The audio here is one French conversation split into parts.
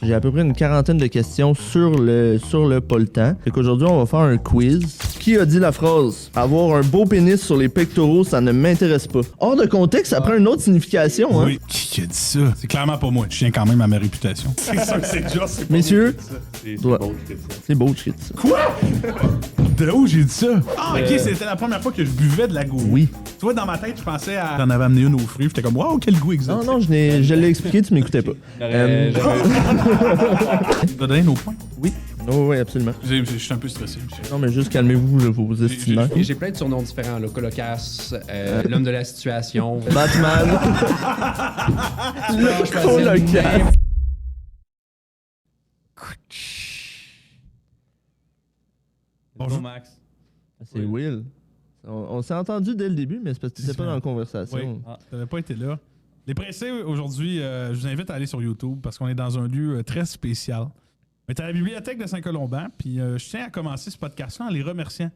J'ai à peu près une quarantaine de questions sur le pas le temps. Fait qu'aujourd'hui, on va faire un quiz. Qui a dit la phrase « Avoir un beau pénis sur les pectoraux, ça ne m'intéresse pas ». Hors de contexte, ça prend une autre signification, hein? Oui, qui a dit ça? C'est clairement pas moi. Je tiens quand même à ma réputation. C'est ça que c'est déjà. C'est pas Messieurs, C'est Ouais. beau qui fait ça. c'est beau, je dis ça. Quoi? De où j'ai dit ça? Ah, ok, c'était la première fois que je buvais de la goût. Oui. Tu vois, dans ma tête, je pensais à. T'en avais amené une aux fruits. J'étais comme, waouh, quel goût exact. Non, je l'ai expliqué, tu m'écoutais pas. Tu vas donner nos points? Oui. Oh, oui, absolument. Je suis un peu stressé, monsieur. Non, mais juste calmez-vous, vos estimants. J'ai plein de surnoms différents, là. Colocasse, l'homme de la situation. Batman. Le Colocasse. Bonjour. Max. C'est Will. On s'est entendu dès le début, mais c'est parce que t'étais pas dans la conversation. Oui, t'avais pas été là. Les pressés, aujourd'hui, je vous invite à aller sur YouTube parce qu'on est dans un lieu très spécial. On est à la bibliothèque de Saint-Colomban, puis je tiens à commencer ce podcast-là en les remerciant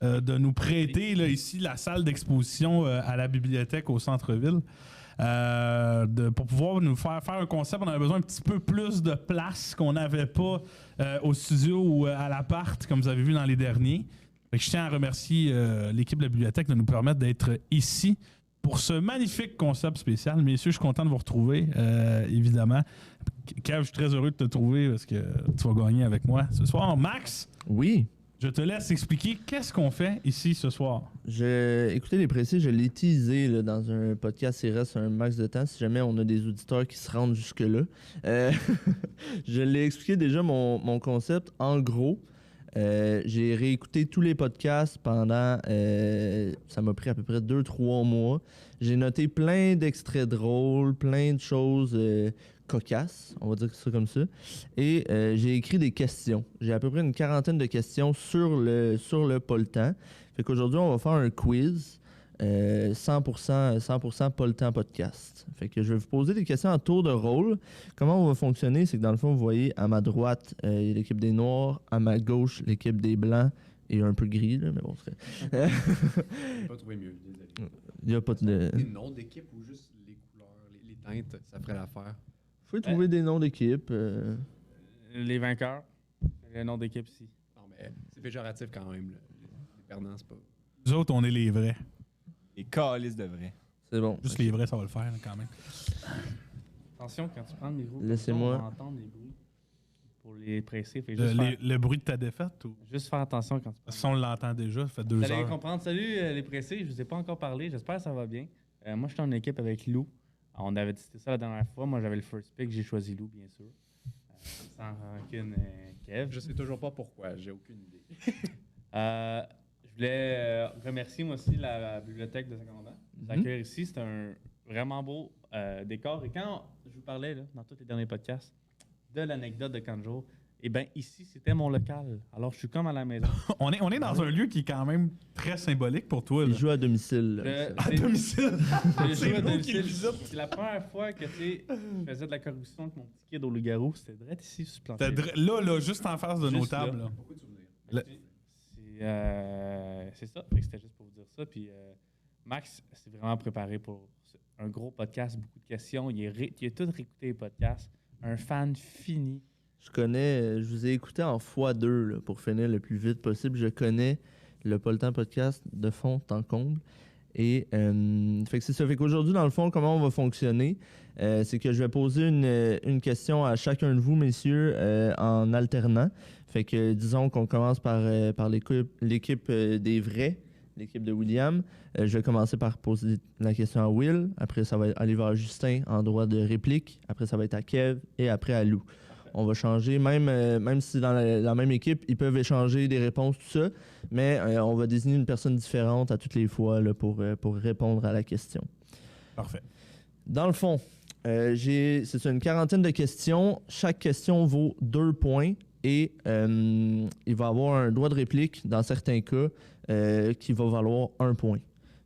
de nous prêter là, ici la salle d'exposition à la bibliothèque au centre-ville. Pour pouvoir nous faire un concept, on avait besoin un petit peu plus de place qu'on n'avait pas au studio ou à l'appart, comme vous avez vu dans les derniers. Fait que je tiens à remercier l'équipe de la bibliothèque de nous permettre d'être ici pour ce magnifique concept spécial. Messieurs, je suis content de vous retrouver, évidemment. Kev, je suis très heureux de te trouver parce que tu vas gagner avec moi ce soir. Max, Oui. je te laisse expliquer qu'est-ce qu'on fait ici ce soir. Écoutez, les précis, je l'ai teasé là, dans un podcast, il reste un max de temps, si jamais on a des auditeurs qui se rendent jusque-là. Je l'ai expliqué déjà mon concept. En gros, j'ai réécouté tous les podcasts pendant... ça m'a pris à peu près 2-3 mois. J'ai noté plein d'extraits drôles, plein de choses cocasses, on va dire ça comme ça. Et j'ai écrit des questions. J'ai à peu près une quarantaine de questions sur le pas le temps. Fait qu'aujourd'hui, on va faire un quiz 100% pas le temps podcast. Fait que je vais vous poser des questions en tour de rôle. Comment on va fonctionner, c'est que dans le fond, vous voyez, à ma droite, il y a l'équipe des Noirs, à ma gauche, l'équipe des Blancs et un peu gris, là, mais bon, c'est... J'ai pas trouvé mieux, désolé. Il n'y a pas de... Des noms d'équipe ou juste les couleurs, les teintes, ça ferait l'affaire. Faut trouver des noms d'équipe. Les vainqueurs. Le nom d'équipe ici. Non, mais c'est péjoratif quand même, là. Les perdants, c'est pas... Nous autres, on est les vrais. Les calices de vrai. C'est bon. Juste les vrais, ça va le faire là, quand même. Attention, quand tu prends le micro, Laissez-moi. on va entendre des bruits pour les presser. Fait juste, Le bruit de ta défaite ou... juste faire attention quand tu Parce qu'on l'entend déjà, ça fait 2 Vous allez heures. comprendre. Salut les pressés, je vous ai pas encore parlé, j'espère que ça va bien. Moi, je suis en équipe avec Lou. On avait discuté ça la dernière fois. Moi, j'avais le first pick, j'ai choisi Lou, bien sûr. Sans rancune, Kev. Je sais toujours pas pourquoi, j'ai aucune idée. Je voulais remercier moi aussi la bibliothèque de Saint-Colomban de l'accueillir ici. C'est un vraiment beau décor. Et quand je vous parlais là, dans tous les derniers podcasts de l'anecdote de Kanjo, eh bien ici c'était mon local. Alors je suis comme à la maison. On est dans un lieu qui est quand même très symbolique pour toi. Il Là. joue à domicile. là. À domicile. J'ai C'est joué à nous domicile. qui le C'est la première fois que je faisais de la corruption avec mon petit kid au loup-garou. C'était direct ici sur le plancher. Là, juste en face de nos Juste tables. là. Là. Beaucoup de souvenirs. Le- C'est ça. Fait que c'était juste pour vous dire ça. Puis Max s'est vraiment préparé pour un gros podcast, beaucoup de questions. Il a tout réécouté les podcasts. Un fan fini. Je vous ai écouté en x2 là, pour finir le plus vite possible. Je connais le Pas le temps podcast de fond en comble. Et fait que c'est ça. Fait qu'aujourd'hui, dans le fond, comment on va fonctionner? C'est que je vais poser une question à chacun de vous, messieurs, en alternant. Fait que disons qu'on commence par l'équipe des vrais, l'équipe de William. Je vais commencer par poser la question à Will. Après, ça va aller vers Justin en droit de réplique. Après, ça va être à Kev et après à Lou. On va changer, même si dans la même équipe, ils peuvent échanger des réponses, tout ça, mais on va désigner une personne différente à toutes les fois là, pour répondre à la question. Parfait. Dans le fond, c'est une quarantaine de questions. Chaque question vaut 2 points et il va y avoir un droit de réplique dans certains cas qui va valoir 1 point.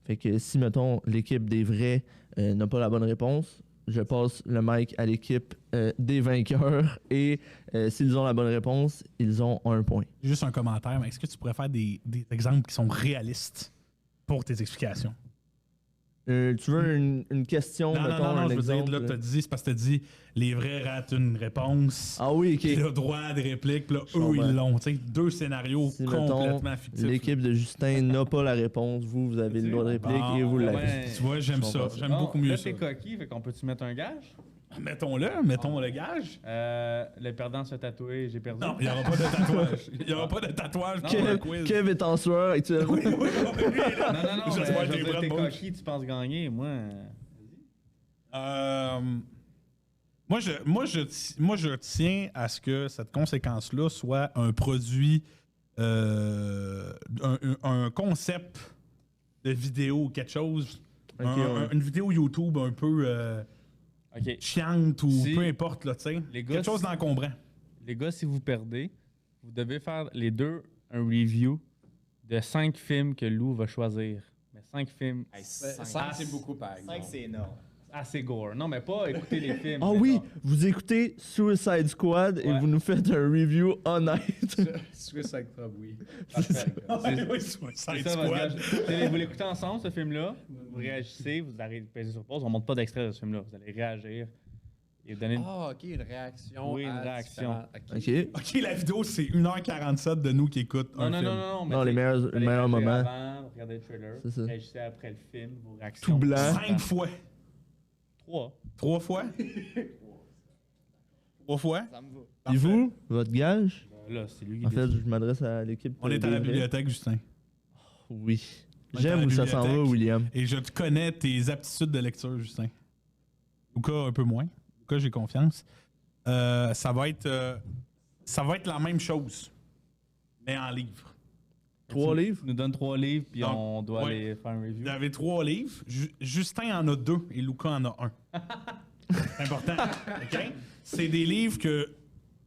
Fait que si, mettons, l'équipe des vrais n'a pas la bonne réponse, je passe le mic à l'équipe des vainqueurs et s'ils ont la bonne réponse, ils ont 1 point. Juste un commentaire, mais est-ce que tu pourrais faire des exemples qui sont réalistes pour tes explications? Tu veux une question, Non, mettons, non, un je veux dire, exemple? là, c'est parce que t'as dit, les vrais ratent une réponse. Ah oui, Puis ok. le droit de réplique, puis là, Je eux, comprends. ils l'ont. Tu sais, 2 scénarios Si, mettons, complètement fictifs. l'équipe de Justin n'a pas la réponse, vous avez le droit de réplique et vous l'avez. ouais. Tu vois, j'aime Je ça. comprends. J'aime beaucoup mieux là, ça. t'es coquille, fait qu'on peut-tu mettre un gage? Mettons le gage. Le perdant se tatouer, j'ai perdu. Non, il n'y aura pas de tatouage. Il n'y aura pas de tatouage pour le quiz. Kev est en sueur actuellement. Oui, Non, non, Je mais sais pas, je t'es veux dire, prêt, t'es Bosch? coquille, tu penses gagner, moi. Moi, je tiens à ce que cette conséquence-là soit un produit, un concept de vidéo ou quelque chose. Ok, ouais. Une vidéo YouTube un peu Ok. chiante ou Si- peu importe, là, tu sais. Les gars, Quelque chose si- d'encombrant. Les gars, si vous perdez, vous devez faire les deux un review de 5 films que Lou va choisir. Mais 5 films 5, c'est beaucoup, par exemple. 5, c'est énorme. assez gore. Non, mais pas écouter les films. Ah mais oui, genre- vous écoutez Suicide Squad et Ouais. vous nous faites un review honnête. Suicide Club, oui. Oui, Suicide C'est ça, votre Squad. gage. Vous l'écoutez ensemble, ce film-là. Vous réagissez, vous arrêtez de peser sur pause. On ne montre pas d'extrait de ce film-là. Vous allez réagir et donner une. Ah, ok, une réaction. Oui, une à réaction. différents- Ok. Ok, la vidéo, c'est 1h47 de nous qui écoutent Non, un non, film. non, non. Non, les meilleurs moments. Avant, regardez le trailer. C'est ça. Réagissez après le film, vos réactions. Tout blanc. 5 fois. 3. 3 fois? 3 fois? Ça me va. Et vous, votre gage? Là, c'est lui qui En fait, décide. je m'adresse à l'équipe. On est à la des vrais. bibliothèque, Justin. Oui. On est à la J'aime où ça s'en va, bibliothèque. William. Et je te connais tes aptitudes de lecture, Justin. Luca, un peu moins. Luca, j'ai confiance. Ça va être la même chose, mais en livre. 3 livres? Tu nous donnes 3 livres, puis Donc, on doit ouais. aller faire un review. Vous avez 3 livres. Justin en a 2 et Luca en a 1. C'est important. OK? C'est des livres que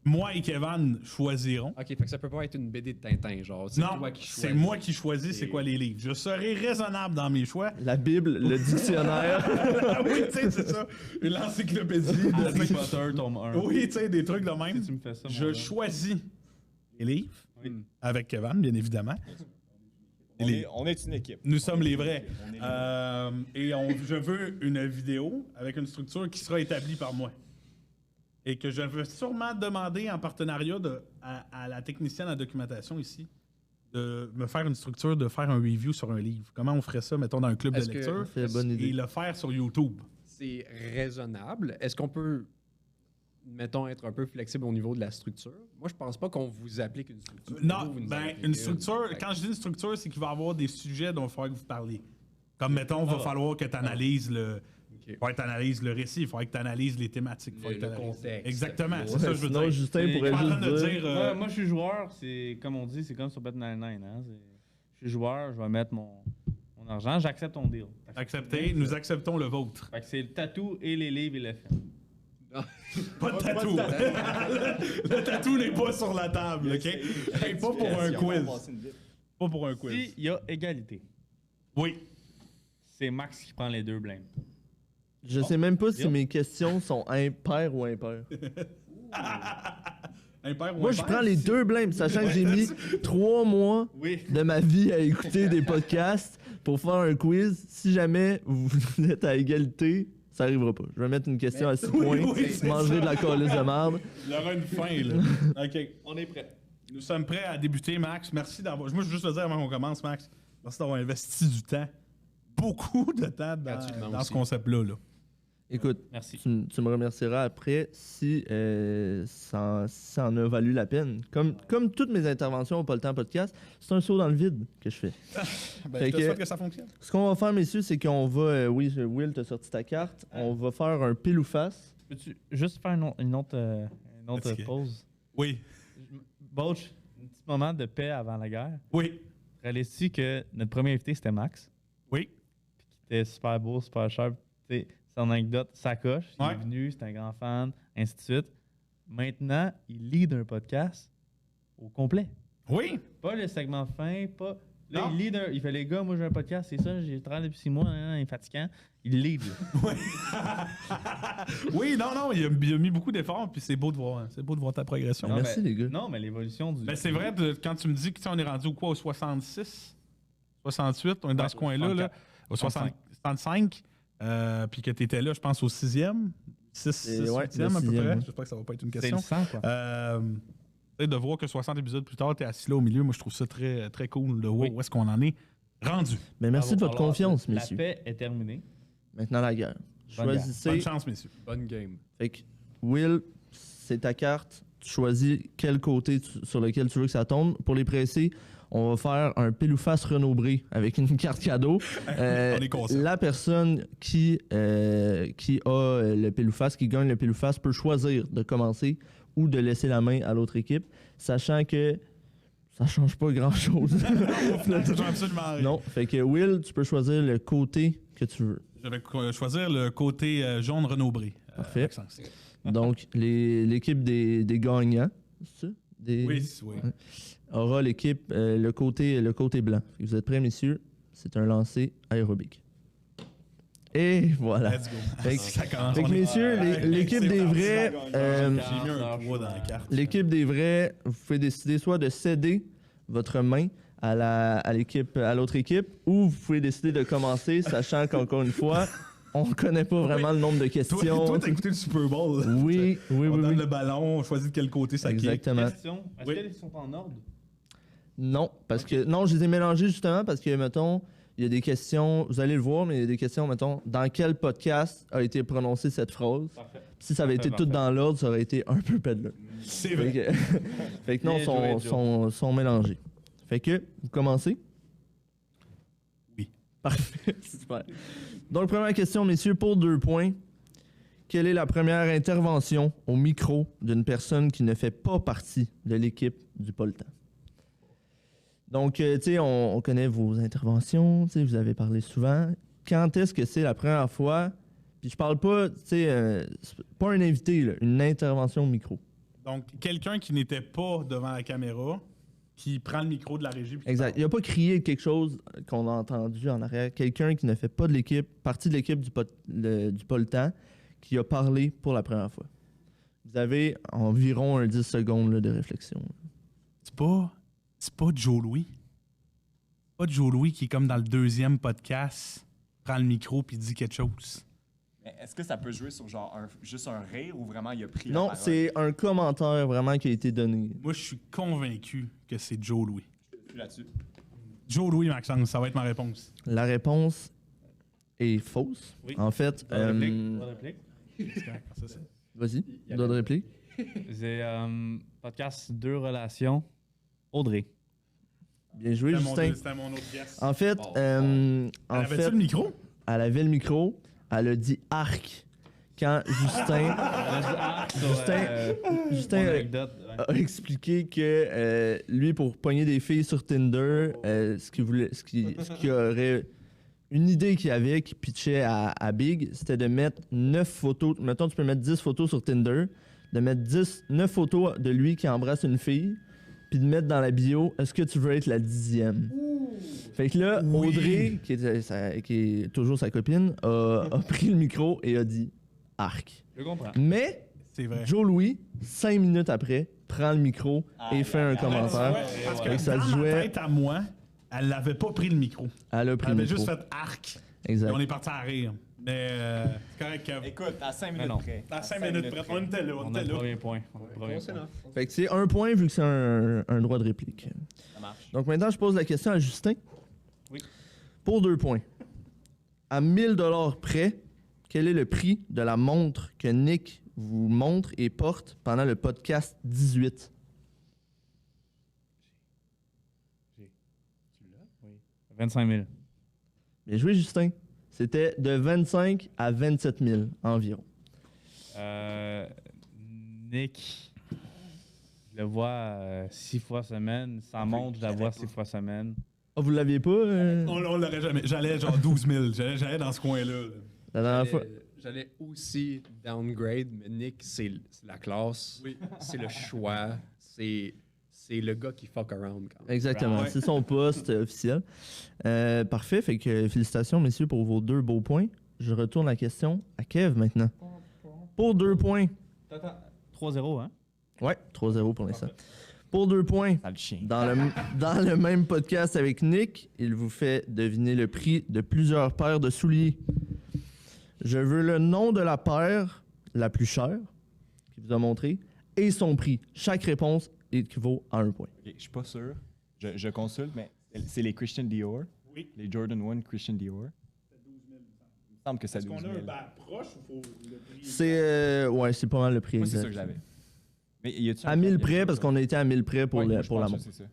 moi et Kevin choisirons. Ok, fait que ça peut pas être une BD de Tintin, genre. C'est Non, toi qui c'est choisis. moi qui choisis c'est quoi les livres. Je serai raisonnable dans mes choix. La Bible, le dictionnaire. Ah oui, tu sais, c'est ça. L'encyclopédie. Harry de... Potter, tome 1. Oui, tu sais, des trucs de même. Si tu me fais ça, mon Je gars. choisis les livres Oui. avec Kevin, bien évidemment. On est une équipe. Nous sommes les vrais. On est les Je veux une vidéo avec une structure qui sera établie par moi. Et que je veux sûrement demander en partenariat à la technicienne en documentation ici de me faire une structure, de faire un review sur un livre. Comment on ferait ça, mettons, dans un club de Est-ce que- lecture C'est une bonne et idée. le faire sur YouTube. C'est raisonnable. Est-ce qu'on peut, mettons, être un peu flexible au niveau de la structure? Moi, je pense pas qu'on vous applique une structure. Non, Vous nous ben, appliquez une structure, Fait que- quand je dis une structure, c'est qu'il va y avoir des sujets dont il va falloir que vous parliez. Comme, mettons, il va falloir que tu analyses Ok. faut que tu analyses le récit, il faudrait que tu analyses les thématiques. faut Le que t'analyses- contexte. Exactement, c'est Ouais, ça que je veux Sinon, dire. Justin C'est- pourrait Je suis en juste train de dire... dire, Moi, je suis joueur, c'est comme on dit, c'est comme sur Bet99. Hein, je suis joueur, je vais mettre mon argent, j'accepte ton deal. accepter, nous acceptons le vôtre. Fait que c'est le tatou et les livres et le film. Pas de tatou. Le tatou n'est pas sur la table, OK? Hey, pas pour un quiz. Pas pour un quiz. S'il y a égalité, Oui. c'est Max qui prend les 2 blâmes. Je sais même pas si Bien. mes questions sont impaires ou impaires. Impair ou Moi, je impair? prends les 2 blâmes, sachant que j'ai mis 3 mois Oui. de ma vie à écouter des podcasts pour faire un quiz. Si jamais vous êtes à égalité, ça arrivera pas. Je vais mettre une question à 6 points. oui, c'est Manger ça. de la calice de merde. Il y aura une fin, là. OK. On est prêt. Nous sommes prêts à débuter, Max. Merci d'avoir... Moi, je veux juste le dire avant qu'on commence, Max. Merci d'avoir investi du temps. Beaucoup de temps Gratuitement dans ce aussi. concept-là. Là. Écoute, Merci. tu me remercieras après si ça en a valu la peine. Comme toutes mes interventions au Pas le temps podcast, c'est un saut dans le vide que je fais. Ben, Fait je te que- souhaite que ça fonctionne. Ce qu'on va faire, messieurs, c'est qu'on va... oui, Will, t'as sorti ta carte. On va faire un pile ou face. Peux-tu juste faire une autre Fatigué. pause? Oui. Bauch, un petit moment de paix avant la guerre. Oui. Réalises-tu que notre premier invité, c'était Max? Oui. Puis qui était super beau, super sharp. Tu sais, son anecdote, sa coche. Il Ouais. est venu, c'est un grand fan, ainsi de suite. Maintenant, il lead un podcast au complet. Oui. Pas le segment fin, pas. Là, Non. il lead il fait les gars, moi j'ai un podcast, c'est ça, j'ai travaillé depuis 6 mois, il est fatigant. Il lead. là. Oui, non, il a mis beaucoup d'efforts, puis c'est beau de voir. C'est beau de voir ta progression. Non, Merci, mais- les gars. Non, mais l'évolution du. Ben, c'est vrai, quand tu me dis qu'on est rendu au quoi, au 66, 68, on est dans Ouais, ce coin-là, là, au 60, 65, puis que tu étais là, je pense, au 6e, 6e ouais, à peu le près. sixième. J'espère que ça va pas être une C'est question. le sang, quoi. De voir que 60 épisodes plus tard, tu es assis là au milieu, moi, je trouve ça très, très cool de voir où est-ce qu'on en est rendu. Mais merci de votre Alors, confiance, la messieurs. paix est terminée. Maintenant, la guerre. Bonne guerre. Choisissez. Bonne chance, messieurs. Bonne game. Fait que, Will, c'est ta carte. Tu choisis quel côté sur lequel tu veux que ça tombe. Pour les pressés, on va faire un pile ou face Renaud-Bré avec une carte cadeau. On est conscient. La personne qui a le pile ou face, qui gagne le pile ou face, peut choisir de commencer ou de laisser la main à l'autre équipe, sachant que ça change pas grand-chose. Ça change absolument rien. Non, fait que Will, tu peux choisir le côté que tu veux. Je vais choisir le côté jaune Renaud-Bré. Parfait. Maxence. Donc, l'équipe des gagnants, c'est ça? Oui. Aura l'équipe, le côté blanc. Fait que vous êtes prêts, messieurs? C'est un lancer aérobique. Et voilà. Let's go. Fait que- Ça commence. Fait que, On est- messieurs, l'équipe c'est des parti, vrais, ça gagne. J'ai mis un 3 dans la carte. l'équipe des vrais, vous pouvez décider soit de céder votre main à l'autre équipe, ou vous pouvez décider de commencer, sachant qu'encore une fois, on ne connaît pas vraiment le nombre de questions. Toi, t'as écouté le Super Bowl. Oui, oui, On oui, donne oui. le ballon, on choisit de quel côté ça kick. Exactement. Question. Est-ce Oui. qu'elles sont en ordre? Non, parce que non, je les ai mélangés justement parce que, mettons, il y a des questions, vous allez le voir, mais il y a des questions, mettons, dans quel podcast a été prononcée cette phrase? Parfait. Si ça avait été Parfait, tout dans l'ordre, ça aurait été un peu peddler. C'est Fait vrai. que, fait que non, Bien joué, sont mélangés. Fait que, vous commencez? Oui. Parfait, super. Donc, première question, messieurs, pour 2 points. Quelle est la première intervention au micro d'une personne qui ne fait pas partie de l'équipe du Poltan? Donc, tu sais, on connaît vos interventions, tu sais, vous avez parlé souvent. Quand est-ce que c'est la première fois? Puis je parle pas, tu sais, c'est pas un invité, là, une intervention au micro. Donc, quelqu'un qui n'était pas devant la caméra, qui prend le micro de la régie. puis qui Exact. parle. Il n'a pas crié quelque chose qu'on a entendu en arrière. Quelqu'un qui ne fait pas de l'équipe, partie de l'équipe du Poltan, qui a parlé pour la première fois. Vous avez environ un 10 secondes là, de réflexion. C'est pas Joe Louis. Pas Joe Louis qui est comme dans le 2e podcast, prend le micro puis dit quelque chose. Mais est-ce que ça peut jouer sur genre juste un rire ou vraiment il a pris la Non, parole? c'est un commentaire vraiment qui a été donné. Moi, je suis convaincu que c'est Joe Louis. Je suis là-dessus. Joe Louis, Maxence, ça va être ma réponse. La réponse est fausse. Oui. En fait, Pas de réplique? Pas de réplique? C'est correct, ça, c'est- vas-y, d'autres répliques? C'est podcast 2 relations. Audrey. Bien joué, Justin. C'était mon autre pièce. En fait, Elle en avait-tu fait, le micro? elle avait le micro, elle a dit arc. Quand Justin Justin, anecdote. Ouais. a expliqué que lui, pour pogner des filles sur Tinder, ce qu'il aurait. Une idée qu'il avait, qui pitchait à Big, c'était de mettre 9 photos. Mettons, tu peux mettre 10 photos sur Tinder, de mettre 9 photos de lui qui embrasse une fille, puis de mettre dans la bio, est-ce que tu veux être la 10e? Fait que là, Oui. Audrey, qui est toujours sa copine, a pris le micro et a dit arc. Je comprends. Mais C'est vrai. Joe Louis, 5 minutes après, prend le micro et Aïe, fait un aïe, aïe. commentaire. Parce Fait que que ça dans se ma jouait. tête à moi, elle n'avait pas pris le micro. Elle a pris Elle le avait micro. juste fait arc. Exact. Et on est parti à rire. Mais c'est correct, Kev. Écoute, à 5 Mais minutes non. près. À 5 minutes près, on était là, on On a était le là. premier point. On a le premier point. Fait que c'est un point vu que c'est un droit de réplique. Ça marche. Donc maintenant, je pose la question à Justin. Oui. Pour 2 points. À 1000 $ près, quel est le prix de la montre que Nick vous montre et porte pendant le podcast 18? 25 000. Bien joué, Justin. C'était de 25 à 27 000 environ. Nick, je le vois 6 fois semaine. Sa montre, je la vois 6 fois semaine. Ah, vous l'aviez pas? On l'aurait jamais. J'allais genre 12 000. J'allais dans ce coin-là. La dernière fois? J'allais aussi downgrade, mais Nick, c'est la classe. Oui. C'est le choix. C'est le gars qui fuck around. Quand même. Exactement. Ouais. C'est son poste officiel. Parfait. Fait que félicitations, messieurs, pour vos 2 beaux points. Je retourne la question à Kev maintenant. Pour 2 points. Attends, 3-0, hein? Ouais, 3-0 pour l'instant. Pour 2 points, Sale chien. dans le même podcast avec Nick, il vous fait deviner le prix de plusieurs paires de souliers. Je veux le nom de la paire la plus chère qu'il vous a montré et son prix. Chaque réponse équivaut à 1 point. Ok, je suis pas sûr. Je consulte, mais c'est les Christian Dior. Oui. Les Jordan 1 Christian Dior. Il me semble que c'est Est-ce 12 qu'on 000. a un bac proche ou faut le prix? C'est pas mal le prix Moi, c'est exact. ça que j'avais. Mais y a-tu un À 1000 cas de- près, parce qu'on a été à 1000 près pour, Ouais, moi, le, je pour la pense que montre. c'est ça.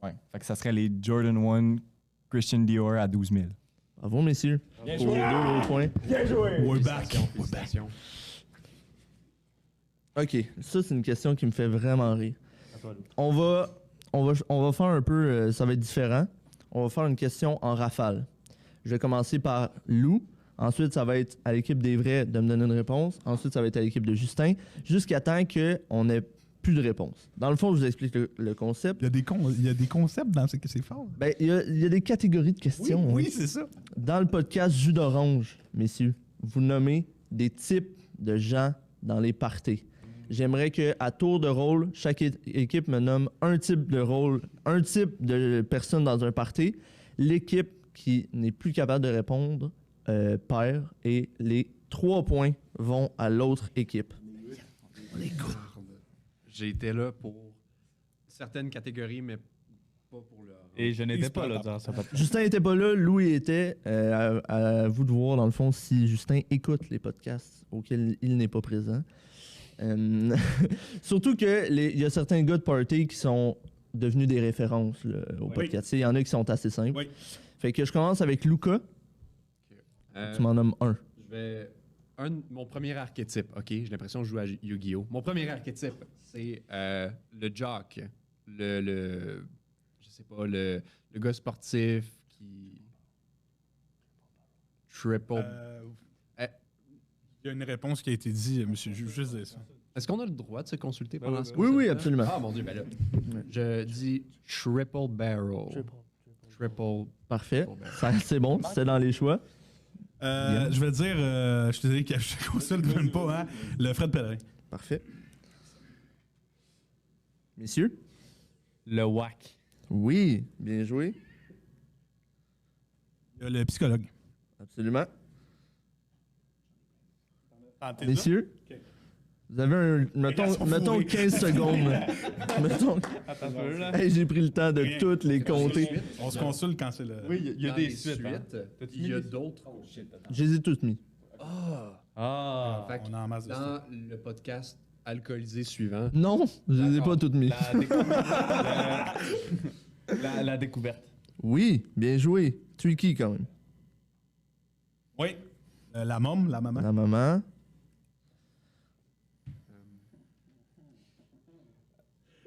Ouais. Fait que ça serait les Jordan 1 Christian Dior à 12 000. Bravo, messieurs. Bien Pour 2 points. We're back. Félicitations. OK, ça, c'est une question qui me fait vraiment rire. On va faire un peu... ça va être différent. On va faire une question en rafale. Je vais commencer par Lou. Ensuite, ça va être à l'équipe des vrais de me donner une réponse. Ensuite, ça va être à l'équipe de Justin, jusqu'à temps qu'on n'ait plus de réponse. Dans le fond, je vous explique le concept. Il y a des concepts dans ce que c'est fort. Ben, il y a des catégories de questions. hein. Oui, c'est ça. Dans le podcast Jus d'orange, messieurs, vous nommez des types de gens dans les parties. J'aimerais qu'à tour de rôle, chaque équipe me nomme un type de rôle, un type de personne dans un party. L'équipe qui n'est plus capable de répondre perd et les 3 points vont à l'autre équipe. J'ai été là pour certaines catégories, mais pas pour le. Et je n'étais pas là durant ce podcast. Justin n'était pas là, Louis était. À vous de voir, dans le fond, si Justin écoute les podcasts auxquels il n'est pas présent. Surtout qu'il y a certains gars de party qui sont devenus des références là, au Oui. podcast. Il y en a qui sont assez simples. Oui. Fait que je commence avec Luca. Tu m'en nommes un. Je vais. Mon premier archétype, OK? J'ai l'impression que je joue à Yu-Gi-Oh! Mon premier archétype, c'est le jock. Je sais pas, le gars sportif qui. Triple. Il y a une réponse qui a été dite, monsieur. Je veux juste dire ça. Est-ce qu'on a le droit de se consulter pendant ce Oui, oui, concept-là? absolument. Ah, mon Dieu, ben là. Je dis triple barrel. Triple. Parfait. C'est bon, c'est dans les choix. Je vais dire, je suis désolé que je consulte même pas, hein, le Fred Pellerin. Parfait. Messieurs? Le WAC. Oui, bien joué. Il y a le psychologue. Absolument. Messieurs? Vous avez mettons 15 secondes. Mettons. Attends un peu, là. Hey, j'ai pris le temps de toutes les compter. On se consulte quand c'est le. Oui, il y a Dans des les suites. hein. il y a d'autres. Je les ai toutes mis. Ah. Fait On a en masse de dans le podcast alcoolisé suivant, Non, je les ai pas toutes mis. La découverte. Oui, bien joué. Tricky quand même. Oui. La môme, la maman. La maman.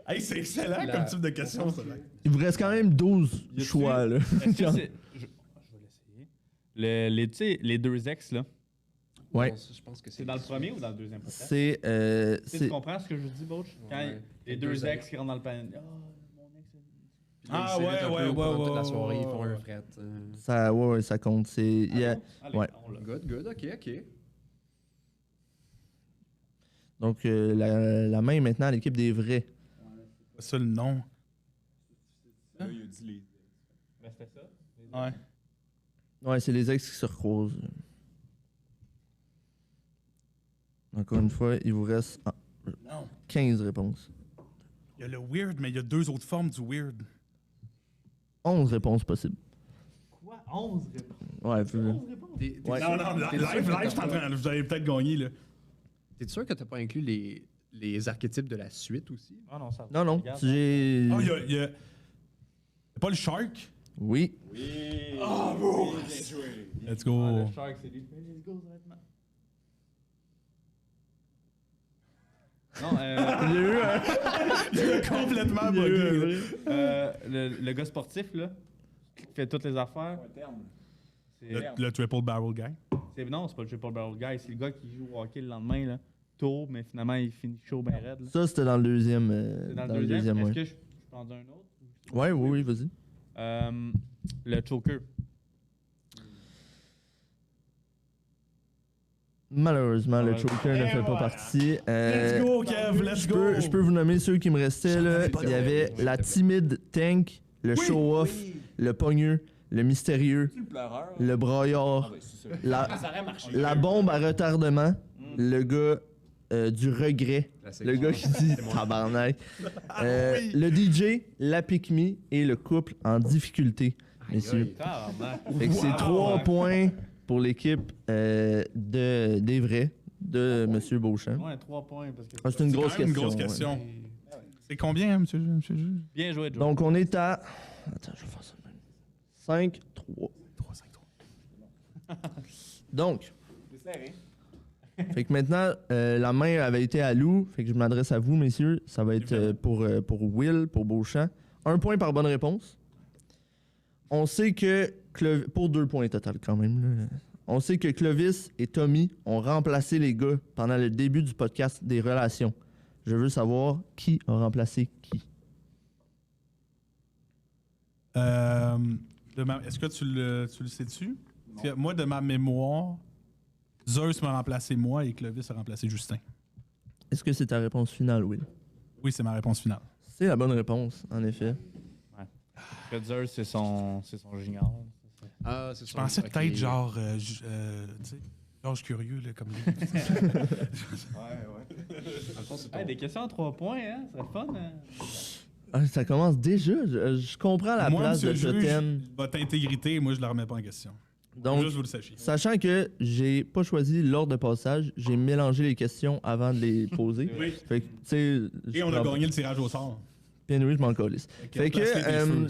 Hey, c'est excellent comme type de question, ça. Il vous reste quand même 12 Y a-tu- choix, là. Est-ce que c'est. Je vais l'essayer. Tu sais, les deux ex, là. Ouais. je pense que C'est dans le premier ou dans le deuxième podcast? C'est. Tu sais, tu comprends ce que je dis, Butch? Quand Ouais. les deux ex qui rentrent dans le panier. Ah, mon ex. Ah, ouais. Toute la soirée, ils font un fret. Ça, ouais, ça compte. Allez, Ouais. on l'a. Good, ok. Donc, la main est maintenant à l'équipe des vrais. C'est ça le nom. Là, il a dit les. Ben, c'était ça. Ouais. Ouais, c'est les ex qui se recroisent. Encore une fois, il vous reste Non. 15 réponses. Il y a le weird, mais il y a deux autres formes du weird. 11 réponses possibles. Quoi? 11 réponses? Ouais, plus. Ouais. Non, live, je suis en train. Vous avez peut-être gagné, là. T'es sûr que t'as pas inclus les archétypes de la suite aussi? Ah non, ça va. Non, Regarde. j'ai. Oh, il y a pas le shark? Oui. Oui. Ah, bon! Let's go. Ah, le shark, c'est lui. Let's go, directement. Non, Il y a eu un. Complètement Il y a eu un bugué. vrai. le gars sportif, là, qui fait toutes les affaires. C'est, Le triple barrel guy. non, c'est pas le triple barrel guy, c'est le gars qui joue au hockey le lendemain, là. Tôt, mais finalement, il finit chaud ben raide. Là. Ça, c'était dans le deuxième. C'est dans le deuxième. Est-ce ouais. que je peux en dire un autre? Ouais, oui, vas-y. Le choker. Malheureusement, le Ouais. Choker ne fait pas partie. Let's go, Kev, let's go! Je peux vous nommer ceux qui me restaient. Là. Il y avait la timide Tank, le show-off, le pogneux, le mystérieux, Le pleureur. le braillard, la bombe à retardement, le gars du regret, Classique. le gars qui dit tabarnak, le DJ, la pique-me et le couple en difficulté, messieurs. Tabarnak. Fait que c'est 3 points pour l'équipe des vrais de M. Beauchamp. Ouais, 3 points. Parce que Ah, c'est une grosse quand même question. une grosse ouais. question. C'est combien, monsieur le juge? Bien joué, Joe. Donc on est à. Attends, je vais faire ça de même. 5, 3. 3, 5, 3. Donc. Fait que maintenant, la main avait été à Lou. Fait que je m'adresse à vous, messieurs. Ça va être pour Will, pour Beauchamp. 1 point par bonne réponse. On sait que. Pour 2 points total, quand même. Là. On sait que Clovis et Tommy ont remplacé les gars pendant le début du podcast des relations. Je veux savoir qui a remplacé qui. Est-ce que tu le sais-tu? Parce que moi, de ma mémoire, Zeus m'a remplacé moi et Clovis a remplacé Justin. Est-ce que c'est ta réponse finale, Will? Oui, c'est ma réponse finale. C'est la bonne réponse, en effet. Zeus, c'est son junior. Ah, c'est Je pensais peut-être genre, tu sais, Georges Curieux, là, comme lui. Hey, des questions à 3 points, hein? Ça serait fun, hein? Ah, ça commence déjà. Je comprends la Moi, place monsieur de le ce juge, thème. votre intégrité, moi, je la remets pas en question. Donc, Juste vous le sachiez. sachant que j'ai pas choisi l'ordre de passage, j'ai mélangé les questions avant de les poser. Oui. Fait que, tu sais. Et on a gagné le tirage au sort. Bien oui, je m'en calisse. Fait que,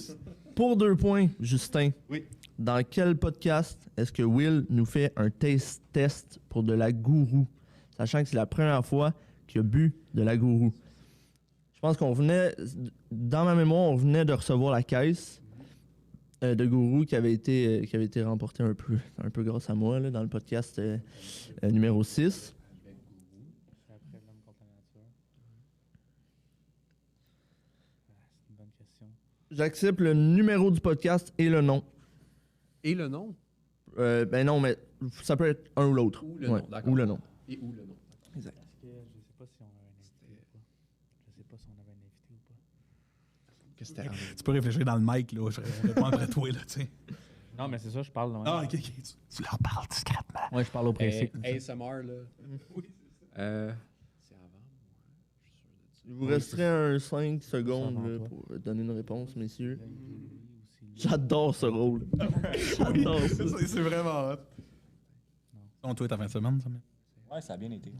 pour 2 points, Justin. Oui. Dans quel podcast est-ce que Will nous fait un taste test pour de la gourou? Sachant que c'est la première fois qu'il a bu de la gourou. Je pense qu'on venait, dans ma mémoire, on venait de recevoir la caisse de gourou qui avait été remportée un peu grâce à moi là, dans le podcast numéro 6. C'est après l'homme contre la nature. C'est une bonne question. J'accepte le numéro du podcast et le nom. Et le nom? Ben non, mais ça peut être un ou l'autre. Ou le nom, d'accord. Ou le nom. Et où le nom? Exact. Est-ce que je sais pas si on avait un invité ou pas? Je sais pas si on avait un invité ou pas. Qu'est-ce que c'était? Tu peux réfléchir dans le mic, là. Je réponds après toi, là, tu sais. Non, mais c'est ça, je parle. Là, Ah, ok, ok. Tu leur parles discrètement. Ouais, je parle au principe. ASMR, là. Oui. C'est avant. Il vous resterait un 5 secondes avant là, toi. pour donner une réponse, messieurs. J'adore ce rôle. J'adore ça. C'est vraiment hot. On toi, ta fin de semaine, ça? Ouais, ça a bien été.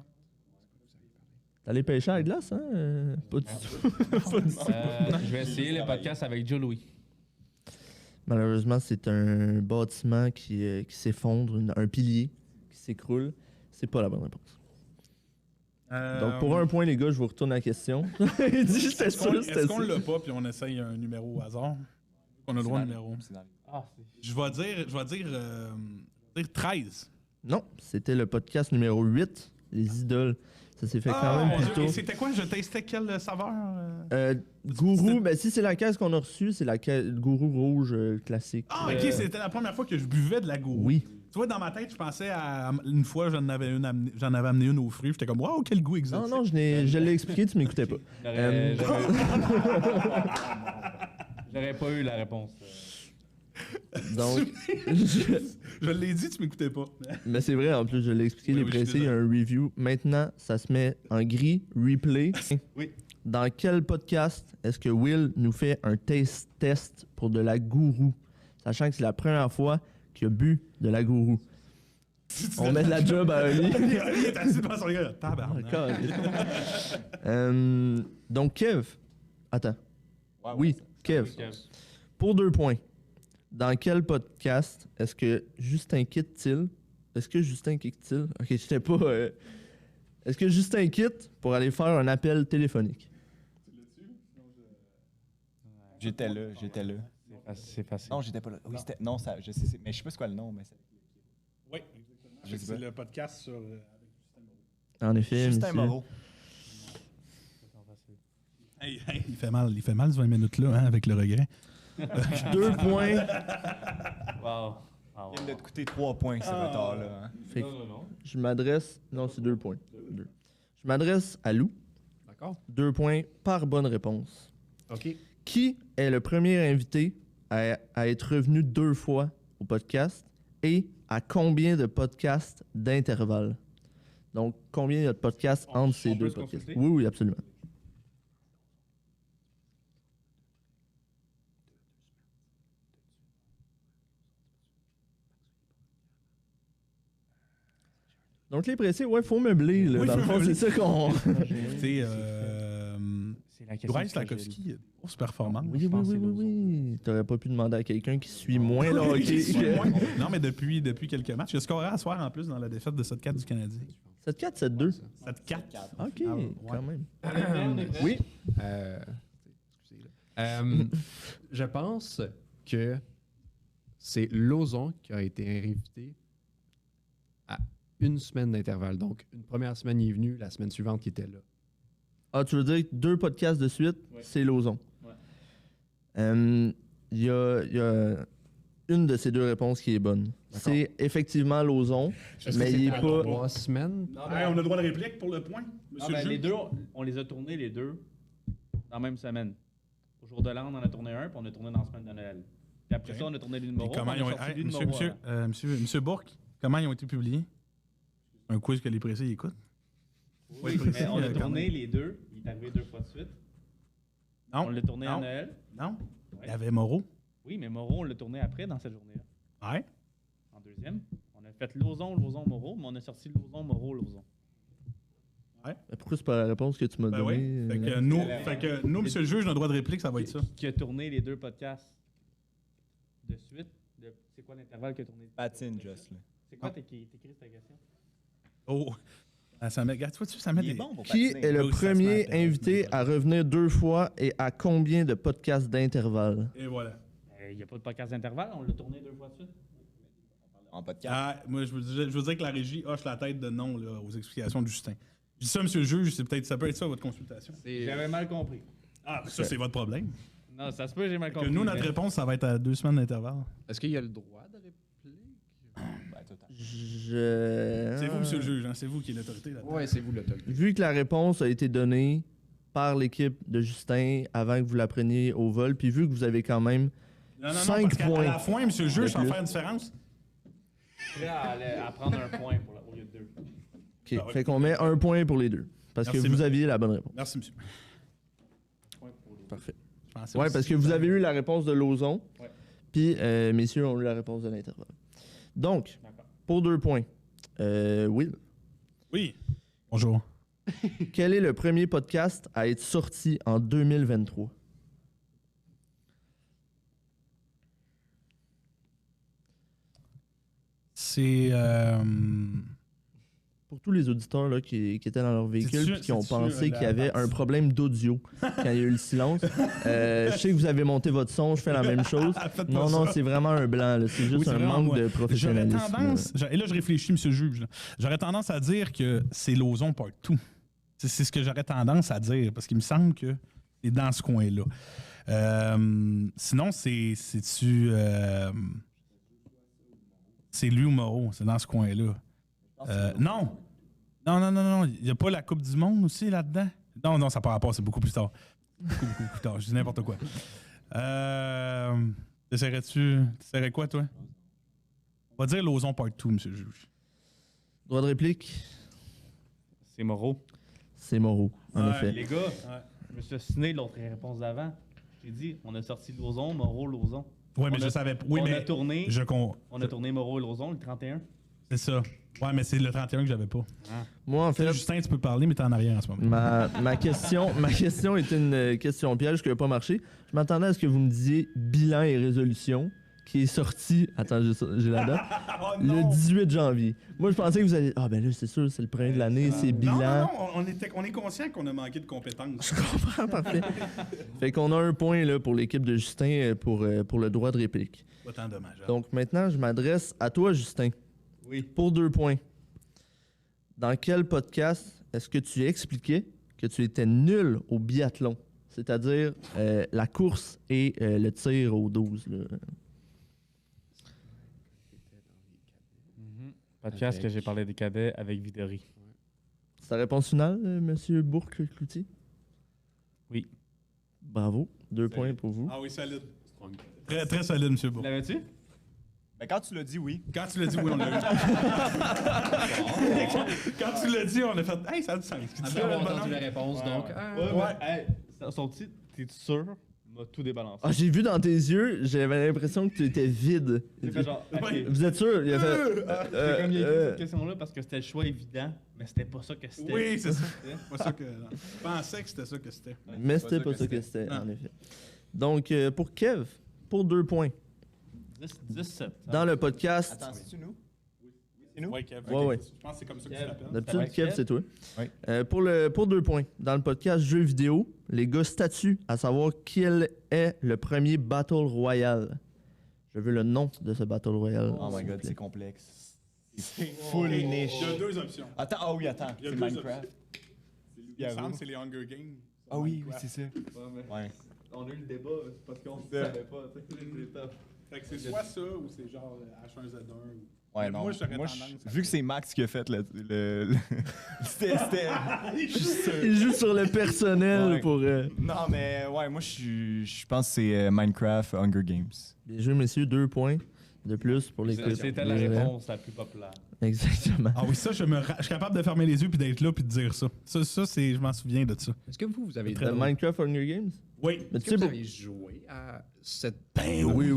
T'allais pêcher à la glace, hein? Pas du tout. Pas du tout. Je vais essayer le podcast avec Joe Louis. Malheureusement, c'est un bâtiment qui s'effondre, un pilier qui s'écroule. C'est pas la bonne réponse. Donc, pour 1 point, les gars, je vous retourne la question. Il dit, c'était sûr, c'était Est-ce qu'on sûr. l'a pas puis on essaye un numéro au hasard? On a le droit à un numéro. Ah, Je vais dire 13. Non, c'était le podcast numéro 8, Les Idoles. Ça s'est fait quand même plus et tôt. c'était quoi? Je testais quelle saveur? Gourou, ben si c'est la caisse qu'on a reçue, c'est la Gourou rouge classique. Ah, ok, c'était la première fois que je buvais de la gourou. Oui. Tu vois, dans ma tête, je pensais à une fois, j'en avais amené une aux fruits. J'étais comme, waouh, quel goût exotique. Non, non, je l'ai expliqué, tu m'écoutais pas. J'aurais pas eu la réponse. Donc, Je l'ai dit, tu m'écoutais pas. mais c'est vrai, en plus, je l'ai expliqué, Oui, les oui, je suis pressés, il y a un review. Maintenant, ça se met en gris, replay. Oui. Dans quel podcast est-ce que Will nous fait un taste test pour de la gourou? Sachant que c'est la première fois qu'il a bu de la gourou. On met de la job à Ali. Il est assis devant son gars. Tabarnak. Donc, Kev. Attends. Ouais, Oui, Kev. Pour 2 points. Dans quel podcast est-ce que Justin quitte-t-il? Est-ce que Justin quitte-t-il? Ok, j'étais pas. Est-ce que Justin quitte pour aller faire un appel téléphonique? J'étais là. C'est facile. Non, j'étais pas là. Oui, c'était. Non, ça, je sais, mais je sais pas c'est quoi le nom, mais c'est. Oui, Je sais c'est pas. le podcast sur. En effet, Justin monsieur. Moreau. Hey, il fait mal ce 20 minutes-là, hein, avec le regret. 2 points. Wow. Ah, Il vient de te coûter 3 points, ce retard-là. Hein? Fait que non. je m'adresse. Non, c'est 2 points. Deux. Je m'adresse à Lou. D'accord. 2 points par bonne réponse. OK. Qui est le premier invité à être revenu 2 fois au podcast et à combien de podcasts d'intervalle? Donc, combien il y a de podcasts entre ces on peut deux se podcasts? consulter? Oui, oui, absolument. Donc, les pressés, ouais, faut meubler. Là. Oui, Dans le faut fond, meubler. c'est ça qu'on. C'est C'est la question. Bryce Lakowski, grosse performance. Oui, je oui, pense oui, que c'est oui, oui. T'aurais pas pu demander à quelqu'un qui suit moins le Oui, hockey c'est que. moins. Non, mais depuis quelques matchs. Il a scoré à soir en plus dans la défaite de 7-4 du Canadien. 7-4, 7-2. 7-4. OK, Ah, ouais. quand même. Oui. Excusez, là. Je pense que c'est Lauzon qui a été invité à une semaine d'intervalle. Donc, une première semaine, il est venu, la semaine suivante, il était là. Ah, tu veux dire que 2 podcasts de suite, Ouais. c'est Lauzon. Ouais. Il y a une de ces 2 réponses qui est bonne. C'est effectivement Lauzon, mais il est pas. 3 semaines. Hey, on a le droit de réplique pour le point, Non, monsieur ben, le les juge? deux, on les a tournés les deux dans la même semaine. Au jour de l'an, on en a tourné un, puis on a tourné dans la semaine de Noël. Puis après Ok. ça, on a tourné les Puis numéros. comment puis ils on ont a sorti hey, les monsieur, numéros monsieur, avant. monsieur Bourque, comment ils ont été publiés? Un quiz que les pressés écoutent? Oui, précis, mais on a quand tourné même. les deux. Il est arrivé 2 fois de suite. Non. On l'a tourné à Non. Noël. Non? Ouais. Il y avait Moreau. Oui, mais Moreau, on l'a tourné après dans cette journée-là. Ouais. En deuxième. On a fait Lauzon, Moreau, mais on a sorti Lauzon, Moreau. Mais pourquoi c'est pas la réponse que tu m'as Ben donnée? oui. Fait que nous, monsieur le juge, notre droit de réplique, ça va être ça. Qui a tourné les 2 podcasts de suite. C'est quoi l'intervalle qui a tourné? Patine, just là. C'est quoi t'écris ta question? Oh! Ah, ça met, regarde, tu vois, ça met Il est des... bon pour Qui patiner. est le Oui, ça se premier m'appelle. invité à revenir 2 fois et à combien de podcasts d'intervalle? Et voilà. Il n'y a pas de podcast d'intervalle, on l'a tourné 2 fois de suite. En podcast. Ah, moi, je veux dire que la régie hoche la tête de non là, aux explications de Justin. Je dis ça, monsieur le juge, ça peut être ça, votre consultation. J'avais mal compris. Ah, ça, c'est votre problème. Non, ça se peut, j'ai mal Que compris. nous, notre mais- réponse, ça va être à 2 semaines d'intervalle. Est-ce qu'il y a le droit de réplique? Ben, total. C'est vous, monsieur le juge, hein? C'est vous qui êtes l'autorité là-dedans. Ouais, c'est vous l'autorité. Vu que la réponse a été donnée par l'équipe de Justin avant que vous la preniez au vol, puis vu que vous avez quand même Non, 5 parce qu'à points. la fin, monsieur le De juge, sans plus. faire une différence. Prêt à prendre un point au lieu de 2. OK. Ah ouais. Fait qu'on met 1 point pour les 2. Parce Merci, que vous monsieur. aviez la bonne réponse. Merci, monsieur. Parfait. Je pensais Ouais, aussi. parce que vous avez eu la réponse de Lauzon. Ouais. Puis messieurs ont eu la réponse de l'intervalle. Donc, D'accord. pour 2 points, Will, Oui. Bonjour. quel est le premier podcast à être sorti en 2023? C'est... Pour tous les auditeurs là, qui étaient dans leur véhicule C'est-tu- et qui ont c'est-tu, pensé la qu'il y avait partie- un problème d'audio quand il y a eu le silence, je sais que vous avez monté votre son, je fais la même chose. Faites pas Non, non, ça. c'est vraiment un blanc. là. C'est juste Oui, c'est un vraiment manque moi. de J'aurais professionnalisme. tendance, et là je réfléchis, monsieur le juge, là. J'aurais tendance à dire que c'est Lauzon part tout. C'est ce que j'aurais tendance à dire, parce qu'il me semble que c'est dans ce coin-là. Sinon, c'est-tu... c'est lui ou Moreau, c'est dans ce coin-là. Non! Non. Il n'y a pas la Coupe du Monde aussi là-dedans? Non, ça part rapport, c'est beaucoup plus tard. Beaucoup plus tard. Je dis n'importe quoi. T'essaierais quoi, toi? On va dire Lauzon part tout, monsieur le juge. Droit de réplique, C'est Moreau. c'est Moreau, en Ouais, effet. Les gars, je me suis assigné l'autre réponse d'avant. J'ai dit, on a sorti Lauzon, Moreau. Ouais, mais On je a- savais pas. Oui, on a mais tourné. On a tourné Moreau et Lauzon le 31. c'est ça. Ouais, mais c'est le 31 que j'avais pas. Moi, en fait, Justin, tu peux parler, mais t'es en arrière en ce moment. ma question est une question piège qui n'a pas marché. Je m'attendais à ce que vous me disiez bilan et résolution, qui est sorti, attends, j'ai la date, Oh, le 18 janvier. Moi, je pensais que vous alliez, ah ben là, c'est sûr, c'est le premier de l'année, c'est bilan. on est conscient qu'on a manqué de compétences. Je comprends, parfait. Fait qu'on a un point là, pour l'équipe de Justin pour le droit de réplique. Pas tant dommage. Donc maintenant, je m'adresse à toi, Justin. Oui. Pour 2 points. Dans quel podcast est-ce que tu expliquais que tu étais nul au biathlon? C'est-à-dire la course et le tir au 12. Là. Podcast Avec- que j'ai parlé des cadets avec Vidori. C'est ta réponse finale, monsieur Bourque-Cloutier? Oui. Bravo. 2 points pour vous. Ah oui, solide. Très, très solide, M. Bourg. L'avais-tu? Ben, quand tu l'as dit, oui. Quand tu l'as dit, oui, on l'a eu. Quand tu l'as dit, on a fait « Hey, ça a du sens. Après avoir entendu la réponse, donc... Ouais. Hey, son titre, t'es sûr? M'a tout débalancé. Ah, j'ai vu dans tes yeux, j'avais l'impression que tu étais vide. J'ai fait genre, ok. Vous êtes sûr? Il a fait. C'est comme il a écrit cette question-là parce que c'était le choix évident, mais c'était pas ça que c'était. Oui, c'est ça. Pas ça que... non. Je pensais que c'était ça que c'était. Mais c'était pas ça que c'était, en effet. Donc, pour Kev, pour 2 points, 17. dans le podcast. Attends, c'est-tu nous? C'est nous? Ouais, Kev. Ouais, ouais. Je pense que c'est comme ça que tu Kev. l'appelles. D'habitude, Ouais, Kev, Kev. c'est toi. Oui. Pour 2 points, dans le podcast Jeux vidéo, les gars statuent à savoir quel est le premier Battle Royale. Je veux le nom de ce Battle Royale. Oh my s'il vous god, plaît. c'est complexe. C'est full niche. Il y a 2 options. Attends, ah oui, attends. Il y a C'est deux Minecraft. Il me semble que c'est les Hunger Games. Ah oui, oui, c'est ça. Ouais. On a eu le débat, c'est pas qu'on C'est- savait pas. C'est top. Fait que c'est soit ça ou c'est genre H1Z1. ou- Ouais, Mais non. moi, j'aurais Moi, tendance à- vu que c'est Max qui a fait c'était. Je suis sûr. Il joue sur le personnel Ouais. pour. Non, mais ouais, moi, je pense que c'est Minecraft Hunger Games. Bien joué, messieurs, 2 points de plus pour les quiz. C'était la réponse la plus populaire. Exactement. Ah oui, ça, je suis capable de fermer les yeux puis d'être là puis de dire ça. Ça c'est, je m'en souviens de ça. Est-ce que vous avez... Le Minecraft Hunger Games? Oui. Mais Est-ce tu sais, que vous pour- avez joué à cette... Ben oui,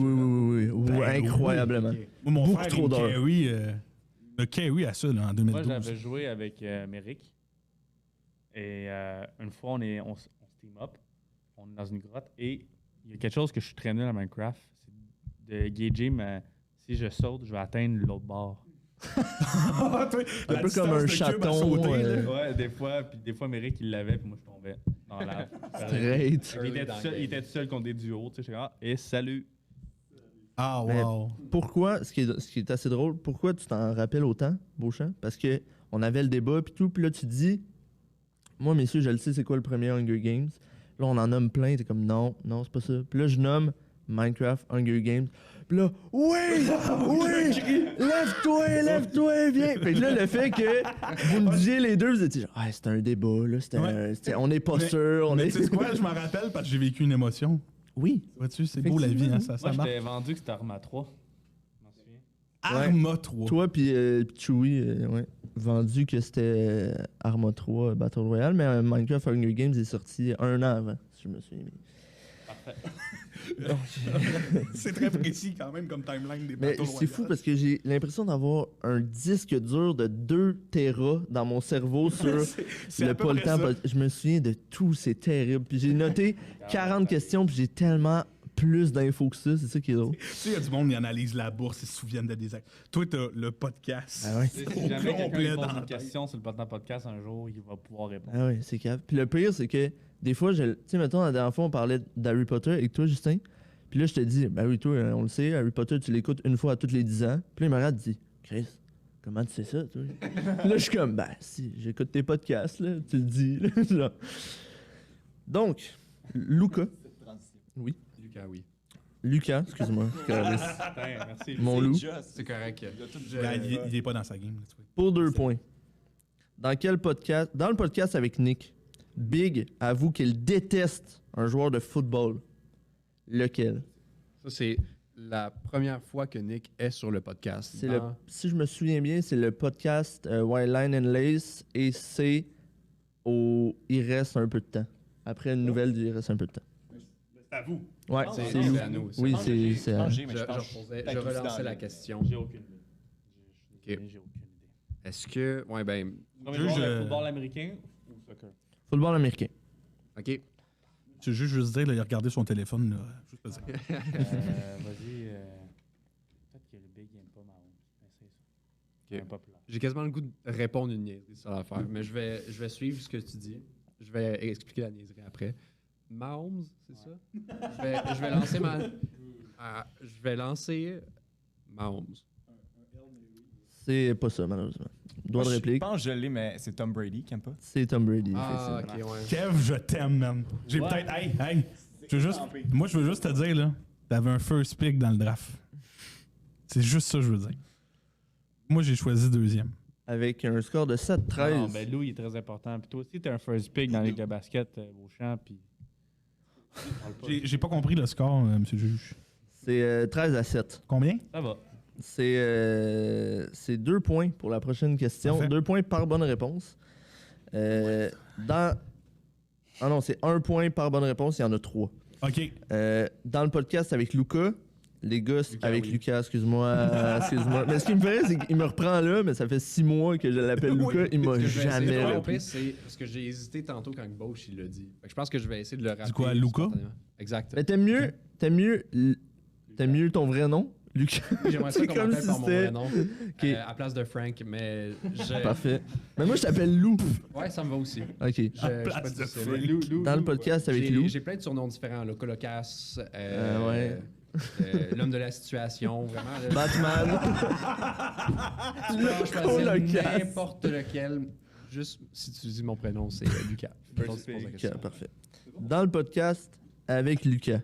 Ben incroyablement. Ok. Moi, mon Beaucoup frère, trop il d'heures. me carry à ça là, en Moi, 2012. j'avais joué avec Merrick. Et une fois, on se team up. On est dans une grotte. Et il y a quelque chose que je suis très nul à Minecraft. C'est de gager, mais si je saute, je vais atteindre l'autre bord. Un peu comme un chaton. Ouais, des fois, Merrick, il l'avait, puis moi, je tombais dans la. Straight. Il était, tout seul contre des duos, tu sais. Je suis comme, ah, et salut. Ah, Mais wow. Pourquoi, ce qui est assez drôle, pourquoi tu t'en rappelles autant, Beauchamp? Parce que on avait le débat, puis tout, puis là, tu dis, moi, messieurs, je le sais, c'est quoi le premier Hunger Games. Là, on en nomme plein, t'es comme, non, c'est pas ça. Puis là, je nomme Minecraft Hunger Games. Puis là, oui, lève-toi, viens. Puis là, le fait que vous me disiez les deux, vous étiez genre, ah, c'était un débat, là, on n'est pas Mais- sûr, on Mais est... tu sais quoi, je m'en rappelle parce que j'ai vécu une émotion. Oui, Vois-tu, c'est beau la vie, hein, ça Moi, je marche. t'ai vendu que c'était Arma 3. Je m'en souviens. Arma 3. toi puis Chewie, ouais, vendu que c'était Arma 3 Battle Royale, mais Minecraft Hunger Games est sorti 1 an avant, si je me souviens bien. Parfait. C'est très précis quand même comme timeline des Mais Battle c'est fou Royale. parce que j'ai l'impression d'avoir un disque dur de 2 Tera dans mon cerveau sur C'est le à peu pas le près temps. ça. Je me souviens de tout, c'est terrible. Puis j'ai noté 40 questions, puis j'ai tellement plus d'infos que ça, c'est ça qui est drôle. Tu sais, il y a du monde qui analyse la bourse, ils se souviennent de des actes. Toi, t'as le podcast. Ah ouais. Si Au jamais quelqu'un complet lui pose dans la une tête. question sur le podcast un jour, il va pouvoir répondre. Ah ouais, c'est grave. Puis le pire, c'est que des fois, tu sais, mettons, la dernière fois, on parlait d'Harry Potter avec toi, Justin. Puis là, je te dis, ben oui, toi, on le sait, Harry Potter, tu l'écoutes une fois à tous les 10 ans. Puis là, il me regarde et dit, Chris, comment tu sais ça, toi? Puis là, je suis comme, ben si, j'écoute tes podcasts, là, tu le dis. Là, genre. Donc, Luca. Oui. Lucas, oui. Lucas, excuse-moi. Calice. Putain, merci. Mon loup. C'est correct. Il est pas dans sa game. Là, tu vois. Pour 2 points. Dans quel podcast? Dans le podcast avec Nick, Big avoue qu'il déteste un joueur de football. Lequel? Ça, c'est la première fois que Nick est sur le podcast. C'est le, si je me souviens bien, c'est le podcast Wild Line and Lace et c'est au Il reste un peu de temps. Après une nouvelle du Il reste un peu de temps. C'est à vous. Ouais, C'est c'est Lou. à nous. Oui, Je pense que j'ai- c'est je pense à- que j'ai, mais Je, je pense je reposais- peut-être je aussi relançais dans la le- question. J'ai aucune idée. J'ai aucune idée. Est-ce que... Ouais, ben... Comme Juge, joueur de football américain ou soccer? Football américain. OK. Tu veux juste dire, là, il a regardé son téléphone. Là, juste pour dire. Vas-y. Peut-être que le Big n'aime pas Mahomes. Mais c'est ça. Ok. C'est populaire. J'ai quasiment le goût de répondre une niaiserie sur l'affaire, mais je vais suivre ce que tu dis. Je vais expliquer la niaiserie après. Mahomes, c'est ça? Je vais lancer ma... je vais lancer Mahomes. C'est pas ça, malheureusement. Droit de Moi, réplique. Je pense que je l'ai, mais c'est Tom Brady qui aime pas. C'est Tom Brady. Ah, effectivement. OK, ouais. Kev, je t'aime, man. J'ai Ouais. peut-être. Hey. Moi, je veux juste te dire, là, t'avais un first pick dans le draft. C'est juste ça que je veux dire. Moi, j'ai choisi deuxième. Avec un score de 7-13. Non, ben Lou, il est très important. Puis toi aussi, t'es un first pick dans la Ligue de basket, Beauchamp, puis... J'ai pas compris le score, monsieur le juge. C'est 13-7. Combien? Ça va. C'est 2 points pour la prochaine question. Parfait. 2 points par bonne réponse. Ah non, c'est 1 point par bonne réponse. Il y en a 3. OK. Dans le podcast avec Luca, les gars, Lucas, avec oui. Lucas, excuse-moi. Mais ce qui me fait, c'est qu'il me reprend là, mais ça fait 6 mois que je l'appelle Oui. Luca. Il m'a Ce que je vais essayer de jamais tromper, repris. c'est parce que j'ai hésité tantôt quand Bosch il l'a dit. Fait que je pense que je vais essayer de le rappeler. quoi, Luca? spontanément. Exact. Mais t'aimes mieux ton vrai nom, Lucas? J'aimerais ça C'est qu'on comme m'appelle si par mon c'était- vrai nom Ok. à place de Frank, mais Parfait. Mais moi, je t'appelle Lou. Ouais, ça me va aussi. OK. Je À je place peux de dire ça. Frank. Dans le podcast avec Lou. J'ai plein de surnoms différents, là. Colocasse, ouais. l'homme de la situation, vraiment. là. Batman. Tu peux en choisir Colocasse. n'importe lequel. Juste si tu dis mon prénom, c'est Lucas. Mettons, tu poses la question. Ok, parfait. Dans le podcast avec Lucas,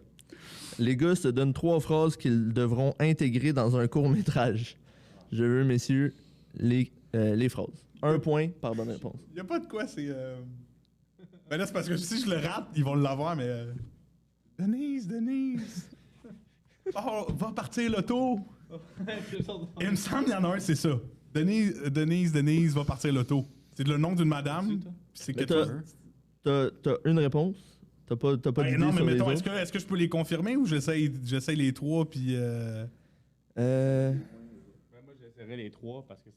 les gars se donnent 3 phrases qu'ils devront intégrer dans un court-métrage. Je veux, messieurs, les phrases. 1 point par bonne réponse. Il n'y a pas de quoi, c'est... Ben là, c'est parce que si je le rate, ils vont l'avoir, mais... Denise! Oh, va partir l'auto! Il me semble qu'il y en a un, c'est ça. Denise, va partir l'auto. C'est le nom d'une madame. puis C'est Mais quelque chose... T'as une réponse? T'as pas Ben d'idée non, mais sur les mettons, autres? est-ce que je peux les confirmer ou j'essaye les 3 puis... Euh, Ben, moi, j'essaierai les 3 parce que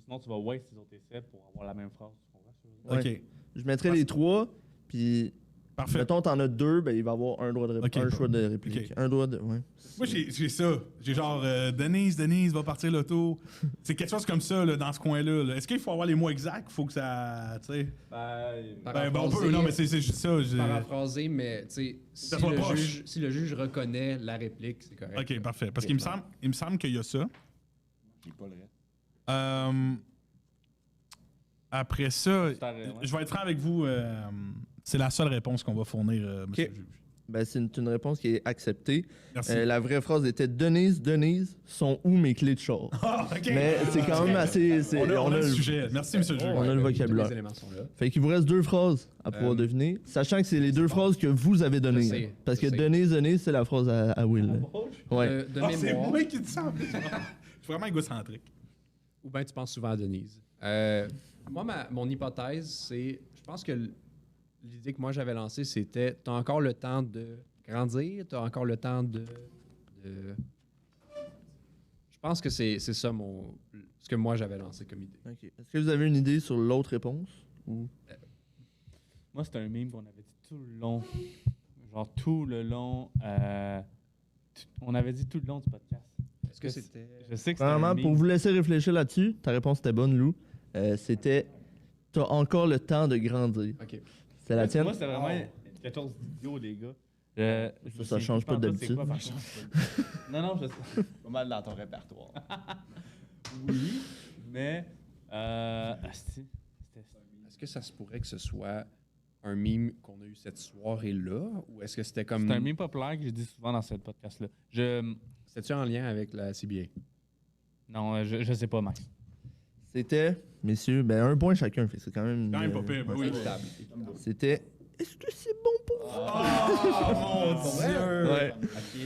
sinon, tu vas waste les autres essais pour avoir la même phrase. Tu comprends? ouais. OK, Je mettrai les 3, puis parfait. mettons t'en as 2, ben il va avoir un droit de Ok. un choix de réplique. Ok. Un droit de... Ouais. Moi, j'ai ça. J'ai genre, Denise, va partir l'auto. C'est quelque chose comme ça, là, dans ce coin-là. là. Est-ce qu'il faut avoir les mots exacts? Faut que ça... Tu sais... Ben, on peut... Non, mais c'est juste ça. Paraphraser, mais tu sais, Ça soit proche. si le juge reconnaît la réplique, c'est correct. OK, parfait. Parce qu'il me semble qu'il y a ça. J'ai pas le reste. Après ça, C'est ouais. je vais être franc avec vous. C'est la seule réponse qu'on va fournir, monsieur le juge. Ben, c'est une réponse qui est acceptée. Merci. La vraie phrase était Denise, sont où mes clés de char? Ah, OK. Mais c'est quand même assez. On a le le- sujet. Merci, monsieur le juge. On a le vocabulaire. Tous les éléments sont là. Fait qu'il vous reste 2 phrases à pouvoir deviner, sachant que c'est les 2 phrases que vous avez données. Je sais, là. Parce je que sais. Denise, c'est la phrase à Will. là. Ouais. De Ah, c'est mémoire, moi qui dis ça en plus. Je suis vraiment égocentrique. ou bien tu penses souvent à Denise. Moi, mon hypothèse, c'est. Je pense que l'idée que moi j'avais lancée, c'était t'as encore le temps de grandir, t'as encore le temps de. Je pense que c'est ça ce que moi j'avais lancé comme idée. Ok. Est-ce que vous avez une idée sur l'autre réponse? Ou... Moi, c'était un meme qu'on avait dit tout le long. Genre tout le long. On avait dit tout le long du podcast. Est-ce que c'était. Je sais que c'était un Vraiment, meme. pour vous laisser réfléchir là-dessus, ta réponse était bonne, Lou. C'était t'as encore le temps de grandir. Ok. C'est la tienne? Moi, c'était vraiment 14 idiots, les gars. Je Ça sais change plus pas pantoute d'habitude. c'est quoi, par contre. Non, je sais. Pas mal dans ton répertoire. Oui, mais. Asti, Est-ce que ça se pourrait que ce soit un meme qu'on a eu cette soirée-là, ou est-ce que c'était comme. c'est un meme populaire que j'ai dit souvent dans ce podcast-là. C'était-tu en lien avec la CBA? Non, je sais pas, Max. C'était, messieurs, ben 1 point chacun. Fait que c'est quand même. Quand même pas pire. Ben oui. Équitable. C'était. Est-ce que c'est bon pour vous? Oh, mon Dieu! Ouais. Ok.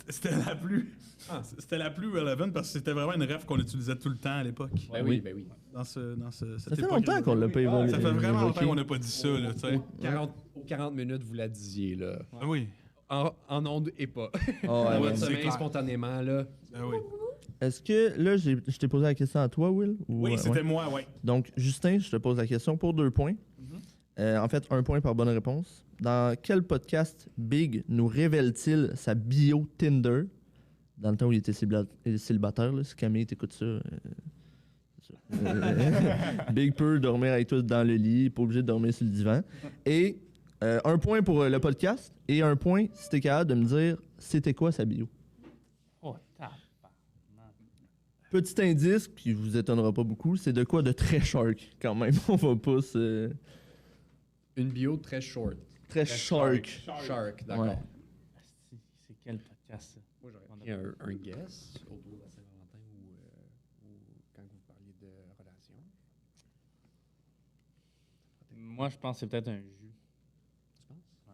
C'était la plus relevant parce que c'était vraiment une ref qu'on utilisait tout le temps à l'époque. Ben oui, ben oui. Cette Ça fait époque-là. longtemps qu'on l'a pas évolué. Ça fait vraiment longtemps qu'on n'a pas dit ça, là, tu sais. Aux 40 minutes, vous la disiez, là. Ah oui. En onde et pas. Oh, ouais, Dans ouais. votre c'est sommeil, clair. spontanément, là. Ah oui. Est-ce que là, je t'ai posé la question à toi, Will? Ou, Oui, c'était ouais? moi, oui. Donc, Justin, je te pose la question pour 2 points. En fait, 1 point par bonne réponse. Dans quel podcast Big nous révèle-t-il sa bio Tinder? Dans le temps où il était célibataire, là, si Camille t'écoute ça. C'est ça. Big peut dormir avec toi dans le lit, pas obligé de dormir sur le divan. Et 1 point pour le podcast et 1 point si t'es capable de me dire c'était quoi sa bio. Oh, tabarnak. Petit indice, qui vous étonnera pas beaucoup, c'est de quoi de très shark quand même. On va pas se. Une bio très short. Très shark. Shark, d'accord. Ouais. Asti, c'est quel podcast, ça? Moi, j'aurais pris un guess autour de la Saint-Valentin ou Moi, je pense que c'est peut-être un jus. Tu penses? Ouais.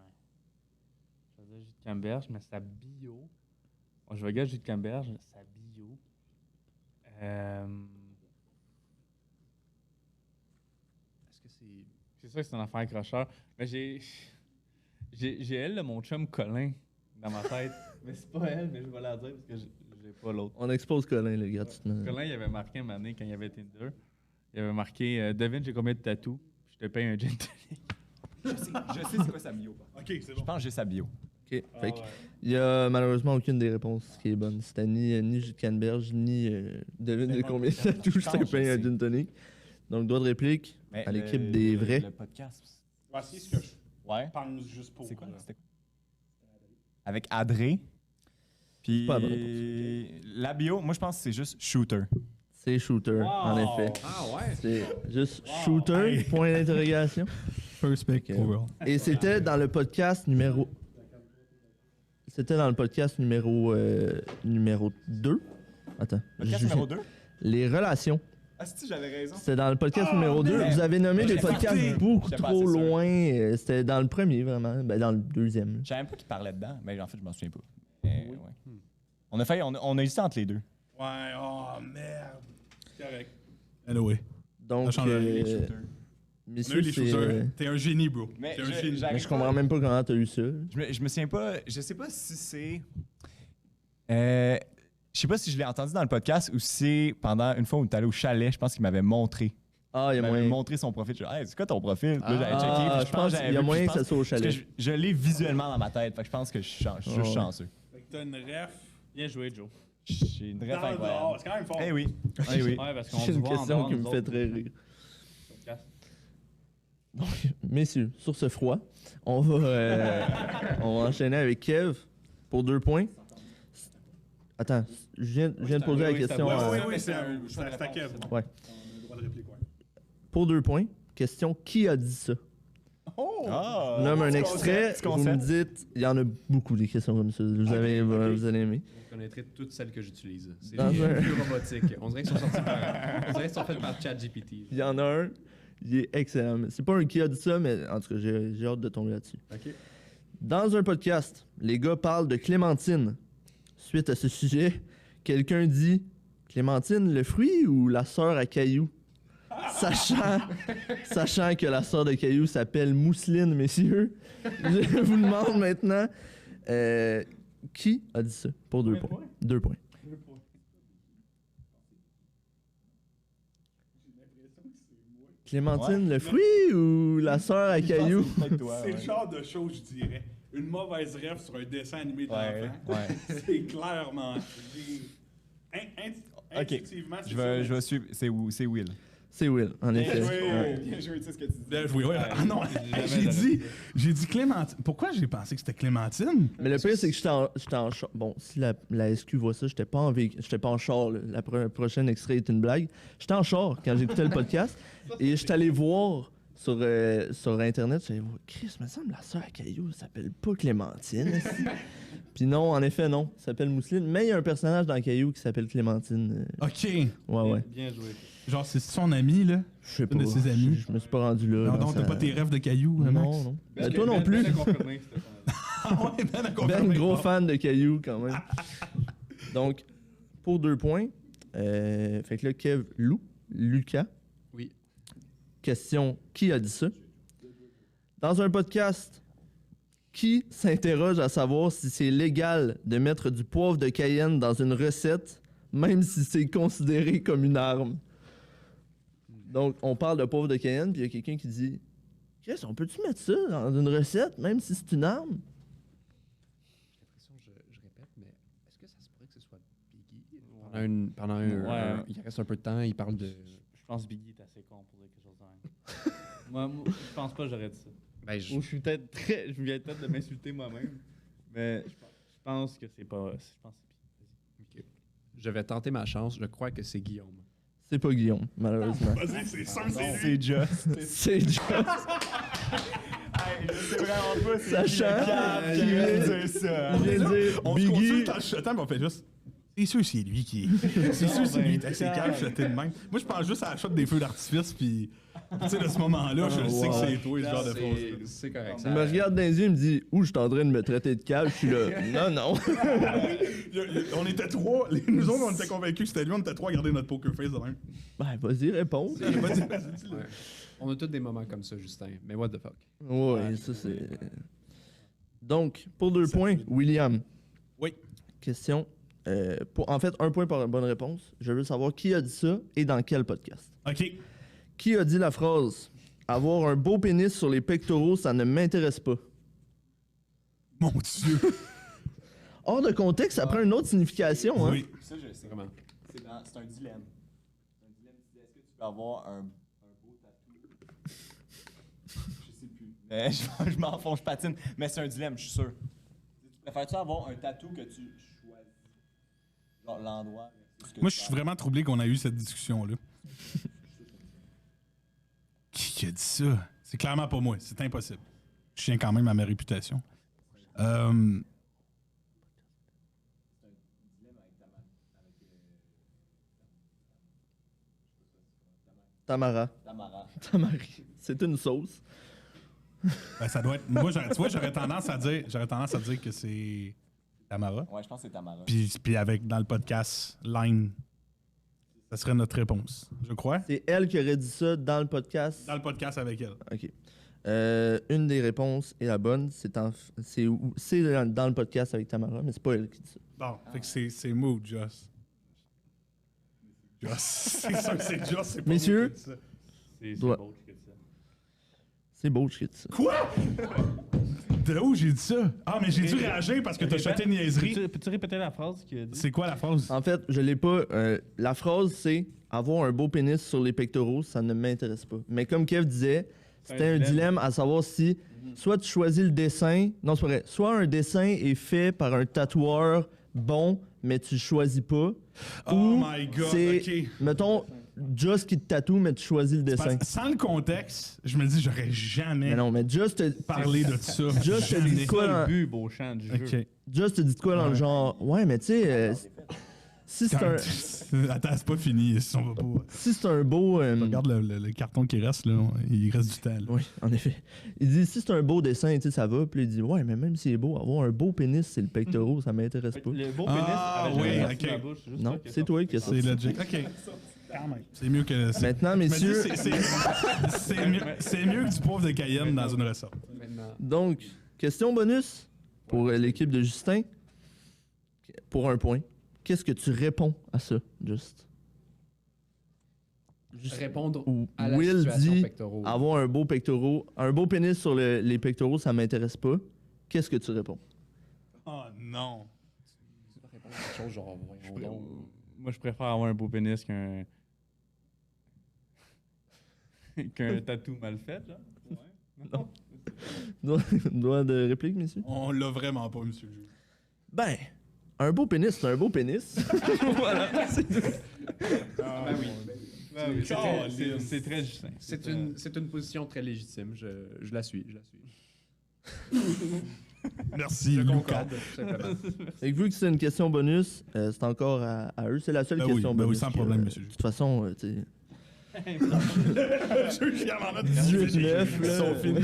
Je faisais jus de canneberge, mais c'est bio. Bon, je vais gagner jus de canneberge, c'est bio. Est-ce que c'est. C'est sûr que c'est une affaire accrocheur. Mais j'ai elle, là, mon chum Colin, dans ma tête. Mais c'est pas elle, mais je vais la dire parce que j'ai pas l'autre. On expose Colin, là, gratuitement. Colin, il avait marqué un moment donné quand il y avait Tinder. Il avait marqué devine, j'ai combien de tatous, puis je te paye un gin tonic. Je sais c'est quoi sa bio. Ok, c'est Je bon. pense que j'ai sa bio. OK. Fait que, il y a malheureusement aucune des réponses qui est bonne. C'était ni jus de canneberge, ni devine de combien ça touche, je te paye un gin tonic. Donc, droit de réplique Mais à l'équipe des vrais. Le podcast. Voici ce que je Ouais. pense juste pour. C'est quoi? C'était quoi? Avec Adré. Puis Pas la bonne la bio, moi je pense que c'est juste shooter. C'est shooter, en effet. Ah ouais? C'est juste shooter, point d'interrogation. First pick Ok. overall. Et c'était dans le podcast numéro... C'était dans le podcast numéro 2. Attends. Podcast numéro 2? Les relations. Ah, si, j'avais raison. C'était dans le podcast numéro 2. Vous avez nommé des J'étais podcasts parti. beaucoup J'étais pas trop assez sûr. loin. C'était dans le premier, vraiment. Ben, dans le deuxième. Je savais même pas qu'il parlait dedans, mais en fait, je m'en souviens pas. Mais, ouais. On a hésité entre les deux. Ouais, oh merde. C'est correct. Anyway. Donc, Ça change rien, Shooter. On a messieurs, eu les c'est, shooters. T'es un génie, bro. Mais T'es un je- génie. j'arrive mais je comprends même pas comment t'as eu ça. Je me souviens pas, je sais pas si c'est. Je sais pas si je l'ai entendu dans le podcast ou si c'est pendant une fois où tu allé au chalet, je pense qu'il m'avait montré. Ah, il y Il a m'avait moyen. montré son profil. Je dis, hey, c'est quoi ton profil? Puis là, j'avais checké. Ah, puis je pense j'avais qu'il y a vu, moyen puis que ça je soit au pense- parce chalet. que je l'ai visuellement dans ma tête. Fait que je pense que je suis juste ouais. chanceux. Fait que t'as une ref. Bien joué, Joe. J'ai une Dans ref le dehors. incroyable. C'est quand même fort. Eh oui. Eh oui. Ouais, parce qu'on C'est se une voit en question dehors, qui nous me fait autres, très rire. podcast. Donc, messieurs, sur ce froid, on va enchaîner avec Kev pour 2 points. Attends, je viens de poser la oui, ça question. va. Oui, à- oui, c'est un un. choix de C'est à Kev. réponse, Ouais. On a le droit de réplique, ouais. Pour 2 points, question qui a dit ça? Ah, Je nomme un petit extrait, concept, vous me dites, il y en a beaucoup des questions comme ça. Vous allez aimer. Je connaîtrais toutes celles que j'utilise. C'est Dans les un- plus robotiques. On dirait qu'ils sont sortis par. On dirait qu'ils sont faits par ChatGPT. Il y en a un, il est excellent. C'est pas un qui a dit ça, mais en tout cas, j'ai hâte de tomber là-dessus. OK. Dans un podcast, les gars parlent de Clémentine. Suite à ce sujet, quelqu'un dit Clémentine, le fruit ou la sœur à Caillou? Sachant que la sœur de Caillou s'appelle Mousseline, messieurs, je vous demande maintenant qui a dit ça pour 2 points. 2 points. Clémentine, le fruit ou la sœur à Caillou? C'est le genre de chose, je dirais. Une mauvaise ref sur un dessin animé de Ouais, l'enfant. ouais. C'est clairement. Intuitivement, c'est Je vais suivre. C'est Will. C'est Will, en effet. joué. Ouais. Bien joué, tu sais ce que tu dis. Bien joué, ouais. Ah non, jamais j'ai dit Clémentine. Pourquoi j'ai pensé que c'était Clémentine? Mais le pire, c'est que j'étais en char. Bon, si la SQ voit ça, j'étais pas en char. Là. Prochaine extrait est une blague. J'étais en char quand j'écoutais le podcast et j'étais allé voir sur Internet. J'allais voir, Chris, me semble la sœur à Caillou elle s'appelle pas Clémentine. Puis non, en effet, non. Elle s'appelle Mousseline. Mais il y a un personnage dans Caillou qui s'appelle Clémentine. Ok. Ouais. Bien joué. Genre, c'est son ami, là. Je sais pas. Une de ses amies. Je me suis pas rendu là. Non, dans donc, t'as sa- pas tes rêves de cailloux, hein, Max? Non, non. Ben, toi non plus. Ben a confirmé que c'était pas- Ah ouais, Ben a Ben, confirmé. gros Bon. fan de Caillou quand même. Donc, pour 2 points, fait que là, Kev, Lucas. Oui. Question, qui a dit ça? Dans un podcast, qui s'interroge à savoir si c'est légal de mettre du poivre de Cayenne dans une recette, même si c'est considéré comme une arme? Donc, on parle de poivre de Cayenne, puis il y a quelqu'un qui dit Chris, on peut-tu mettre ça dans une recette, même si c'est une arme? J'ai l'impression que je répète, mais est-ce que ça se pourrait que ce soit Biggie? Ouais. Il reste un peu de temps, il parle de. Je pense que Biggie est assez con pour dire quelque chose de même. moi, je pense pas que j'aurais dit ça. Ben, je- Ou je viens peut-être de m'insulter moi-même. Mais je pense que c'est pas. Je pense que c'est Biggie. Ok. Je vais tenter ma chance. Je crois que c'est Guillaume. C'est pas Guillaume, malheureusement. Vas-y, c'est sûr, c'est lui. C'est Just. C'est juste. Je sais vraiment pas. Sachant qu'il vient dire ça. Il vient de dire On se Biggie. consulte en chuchotant, mais on fait juste. C'est sûr, c'est lui qui. C'est sûr, c'est lui. C'est calme, chuchoter de même. Moi, je pense juste à la shot des feux d'artifice, puis À partir de ce moment-là, je sais que c'est toi, ce genre de C'est- pause. C'est correct. Il me regarde dans les yeux, il me dit « Ouh, je suis en train de me traiter de cave. » Je suis là « Non, non. On était trois, nous autres, on était convaincus que c'était lui, on était trois à garder notre poker face de même. » Ben, vas-y, réponds. Vas-y, dis-le. Ouais. On a tous des moments comme ça, Justin. Mais what the fuck? Ouais, ça c'est... Donc, pour 2 points, William. Oui. Question. En fait, 1 point par bonne réponse. Je veux savoir qui a dit ça et dans quel podcast. OK. Qui a dit la phrase « Avoir un beau pénis sur les pectoraux, ça ne m'intéresse pas ». Mon Dieu. Hors de contexte, ça prend une autre signification. Hein? Oui. Ça, je sais. Comment? C'est un dilemme. C'est un dilemme. Est-ce que tu peux avoir un beau tatou? Je sais plus. Mais je m'enfonce, je patine. Mais c'est un dilemme, je suis sûr. Préfères-tu avoir un tatou que tu choisis? Genre l'endroit. Moi, je suis vraiment troublé qu'on a eu cette discussion-là. Qui a dit ça? C'est clairement pas moi. C'est impossible. Je tiens quand même à ma réputation. Tamara. Tamara. Tamari. C'est une sauce. Ben, ça doit être. Moi, tu vois, j'aurais tendance à dire que c'est Tamara. Ouais, je pense que c'est Tamara. Puis avec dans le podcast Line, ça serait notre réponse, je crois. C'est elle qui aurait dit ça dans le podcast. Dans le podcast avec elle. OK. Une des réponses est la bonne. C'est dans le podcast avec Tamara, mais c'est pas elle qui dit ça. Bon, fait que c'est Mood, Joss. Joss. C'est sûr que c'est Joss, c'est pas Messieurs. moi qui ai dit ça. C'est Doit- beau que ça. C'est beau qui dit ça. Quoi? De où j'ai dit ça? Ah, mais j'ai dû réagir parce que t'as chuté une niaiserie. Peux-tu répéter la phrase qu'il a dit? C'est quoi la phrase? En fait, je l'ai pas. La phrase, c'est avoir un beau pénis sur les pectoraux, ça ne m'intéresse pas. Mais comme Kev disait, c'était un dilemme à savoir si soit tu choisis le dessin. Non, c'est pas vrai. Soit un dessin est fait par un tatoueur bon, mais tu le choisis pas. Oh ou my God, c'est, OK. mettons, Just qui te tatoue, mais tu choisis le dessin. Parce que sans le contexte, je me dis, j'aurais jamais Mais non, mais Just te, parlé de ça. Just te Jamais. dit quoi C'est dans, le but, Beauchamp, du jeu. OK. Just te dit quoi dans le genre. Ouais, mais tu sais, si c'est un, Attends, c'est pas fini. Si on va pas... si c'est un beau. Regarde le carton qui reste, là. Il reste du temps. Là. Oui, en effet. Il dit si c'est un beau dessin, tu sais, ça va. Puis il dit ouais, mais même s'il est beau, avoir un beau pénis, c'est le pectoral, ça m'intéresse pas. Le beau Ah, pénis avec oui, le reste ok. de la bouche. juste Non, ça qui est c'est toi qui as C'est sorti. logique. OK. Quand même. C'est mieux que... Maintenant, Je me dis, messieurs, c'est mieux que du poivre de Cayenne dans une recette. Maintenant, donc, question bonus pour l'équipe de Justin. Pour 1 point. Qu'est-ce que tu réponds à ça, Just? répondre Ou à la Will situation dit pectoraux. avoir un beau pectoral, un beau pénis sur les pectoraux, ça m'intéresse pas. Qu'est-ce que tu réponds? Oh non. Tu vas répondre à quelque chose genre, voyons donc. Moi, je préfère avoir un beau pénis qu'un. qu'un tatou mal fait, là. Ouais. Non. Droit de réplique, messieurs? On l'a vraiment pas, monsieur le juge. Ben, un beau pénis, c'est un beau pénis. Voilà. Ah, ben oui. Ouais, oui, c'est Colin. très- c'est très Justin. C'est une position très légitime. Je la suis. Merci, Je Lucas. concorde, tout simplement. Et vu que c'est une question bonus, c'est encore à eux. C'est la seule Ben oui, question ben oui, bonus. sans que, problème, monsieur le De juge. toute façon, tu sais, Le juge, il en a 18-9, Ils sont là. finis.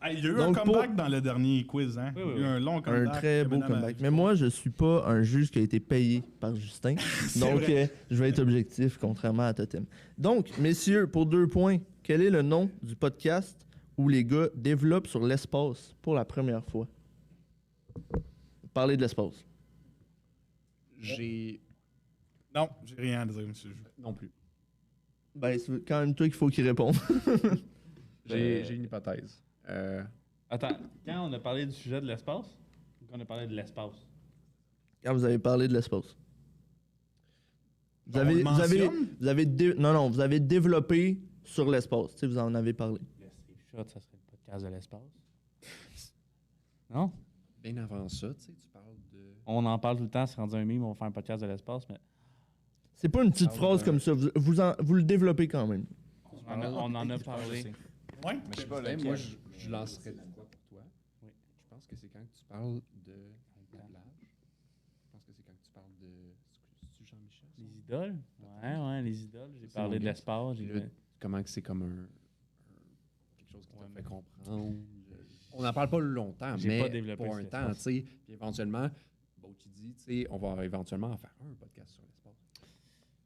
Hey, il y a eu Donc, un comeback dans le dernier quiz, hein? Oui, oui, Il y a eu un long un comeback. très beau Madame comeback. Mais moi, je suis pas un juge qui a été payé par Justin. Donc, vrai. je vais être objectif, contrairement à Totem. Donc, messieurs, pour 2 points, quel est le nom du podcast où les gars développent sur l'espace pour la première fois? Parlez de l'espace. J'ai. Non, j'ai rien à dire, monsieur le juge. Non plus. Ben, c'est quand même toi qu'il faut qu'il réponde. J'ai une hypothèse. Attends, quand on a parlé du sujet de l'espace, ou quand on a parlé de l'espace? Quand vous avez parlé de l'espace. Vous On avez, le vous avez, mentionne? vous avez non, vous avez développé sur l'espace. Tu sais, vous en avez parlé. Le Safe Shot, ça serait le podcast de l'espace. Non? Bien avant ça, tu sais, tu parles de. On en parle tout le temps, c'est rendu un meme, on va faire un podcast de l'espace, mais C'est pas une petite Ah, phrase ouais. comme ça. Vous le développez quand même. on en a parlé. Ouais? Mais je sais pas, Ben, lequel. moi, je lancerais de quoi pour toi? Oui. Je pense que c'est quand tu parles de la plage. Je pense que c'est quand tu parles de. C'est Jean-Michel? ça? Les idoles? Ouais, les idoles. J'ai C'est parlé de mon l'espace. Puis j'ai- là, tu comment que c'est comme quelque chose qui te fait comprendre. On n'en parle pas longtemps, J'ai mais pas développé pour un cet temps, espace. tu sais. Puis éventuellement, bon, tu dis, tu sais, on va éventuellement en faire un podcast sur l'espace.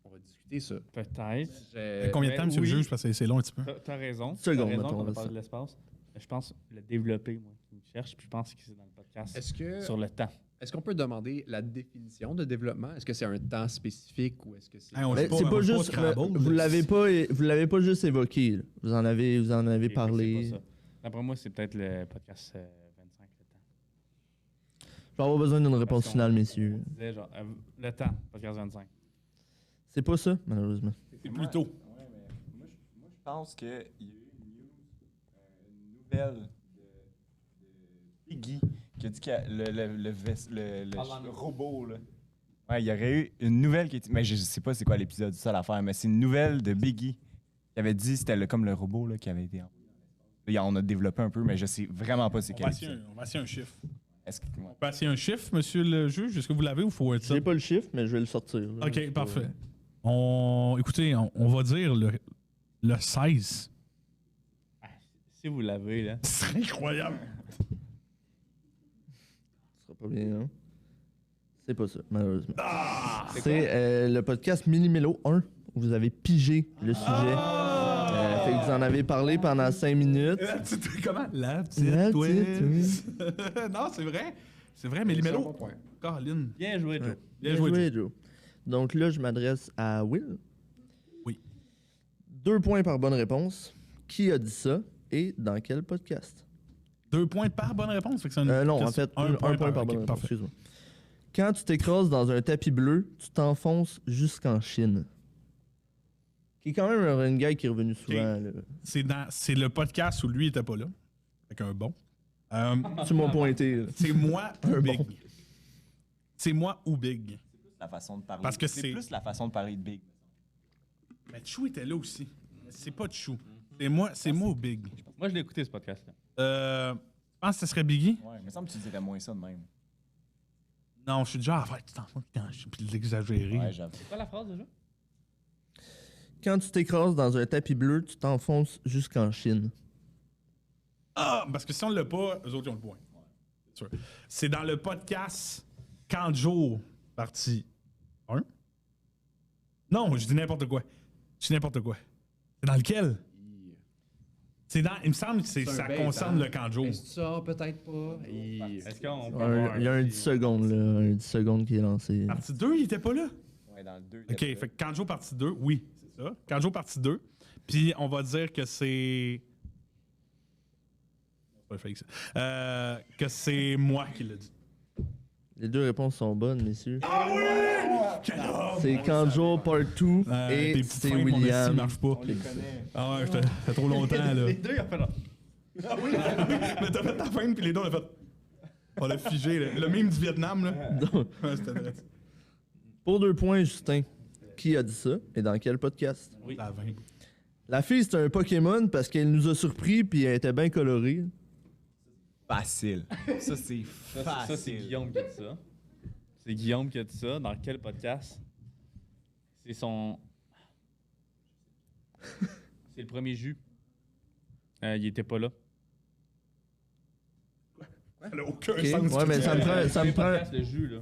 On va discuter ça. Peut-être. Combien de temps, monsieur oui. le juge? Parce que c'est long un petit peu. T'as raison. Seconde, T'as raison mettons, qu'on là, a parlé ça. de l'espace. Je pense le développer, moi, qui me cherche, puis je pense que c'est dans le podcast sur le temps. Est-ce qu'on peut demander la définition de développement? Est-ce que c'est un temps spécifique ou est-ce que c'est... Hey, on Mais joue c'est on pas joue juste. Scrabble, Vous là. l'avez pas juste évoqué. Là. Vous en avez Et parlé. c'est pas ça. D'après moi, c'est peut-être le podcast 25, le temps. Je vais avoir besoin d'une réponse Parce qu'on- finale, messieurs. on disait genre, le temps, podcast 25. C'est pas ça, malheureusement. C'est plus tôt. Ouais, mais moi, je pense qu'il y a eu une nouvelle de Biggie qui a dit que le robot, là. Ouais, il y aurait eu une nouvelle qui était. Mais je sais pas c'est quoi l'épisode, c'est ça l'affaire, mais c'est une nouvelle de Biggie qui avait dit c'était comme le robot là, qui avait été envoyé. Là, on a développé un peu, mais je sais vraiment pas c'est On quel va essayer épisode. on va essayer un chiffre. Est-ce que. Ouais. On va essayer un chiffre, monsieur le juge. Est-ce que vous l'avez ou faut être ça? J'ai pas le chiffre, mais je vais le sortir. là. OK, C'est pas- parfait. Écoutez, on va dire le 16. Ah, si vous l'avez, là. C'est incroyable. Ce sera pas bien, hein? C'est pas ça, malheureusement. Ah! C'est le podcast Millimélo 1 où vous avez pigé le sujet. Fait que vous en avez parlé pendant 5 minutes. La petite, comment? La petite La twist. Non, c'est vrai. C'est vrai, mais C'est un Limélo. bon point. Caroline. Bien joué, Joe. Ouais. Bien joué, Joe. Donc là, je m'adresse à Will. Oui. 2 points par bonne réponse. Qui a dit ça et dans quel podcast? 2 points par bonne réponse. Fait que c'est une Non, en question- fait, un point par ok, bonne réponse. parfait. Excuse-moi. Quand tu t'écrases dans un tapis bleu, tu t'enfonces jusqu'en Chine. Qui est quand même un running guy qui est revenu souvent. là. C'est le podcast où lui était pas là. Avec un bon. Tu m'as pointé. là. C'est moi ou Un Big. bon. C'est moi ou Big. La façon de parler. Parce que c'est- plus la façon de parler de Big. Mais Chou était là aussi. C'est pas Chou. C'est moi ou Big. Moi, je l'ai écouté, ce podcast-là. Je pense que ce serait Biggie. Ouais, il me semble que tu dirais moins ça de même. Non, je suis déjà à faire tout en quand je puis l'exagérer. Ouais, j'avoue. C'est quoi la phrase, déjà? Quand tu t'écrases dans un tapis bleu, tu t'enfonces jusqu'en Chine. Ah, parce que si on l'a pas, eux autres ils ont le point. C'est sûr. C'est dans le podcast Quand Joe, partie 1. Non, je dis n'importe quoi. Je dis n'importe quoi. C'est dans lequel? C'est dans. Il me semble que C'est un ça bait, concerne hein? le Quand Joe. Est-ce ça? Peut-être pas. Est-ce qu'on peut Il y a un 10 secondes, là. Un 10 secondes qui est lancé. Partie 2, il était pas là? Ouais, dans le 2. Ok, fait que Quand Joe, partie 2, oui, c'est ça. Quand Joe, partie 2. Puis on va dire que c'est. Pas fake, ça. Que c'est moi qui l'ai dit. Les 2 réponses sont bonnes, messieurs. Ah oui! Quel homme! C'est Kanjo Part 2 Tes et petites c'est fins, mon esti, William. marche pas. On les connaît. Ah ouais, ça fait trop longtemps, là. Les deux, ils ont fait là. Ah oui, mais t'as fait ta fin, puis les deux, on a fait. On l'a figé, là. Le mime du Vietnam, là. Donc, Ouais, c'était vrai. pour 2 points, Justin. Qui a dit ça et dans quel podcast? Oui. La 20. La fille, c'était un Pokémon parce qu'elle nous a surpris puis elle était bien colorée. Facile. Ça, c'est Ça, facile. c'est Guillaume qui a dit ça. C'est Guillaume qui a dit ça. Dans quel podcast? C'est son... C'est le premier jus. Il était pas là. Ça n'a aucun Ok, sens. ouais, mais ça me prend. Le Ça me premier prend... podcast, le jus, là.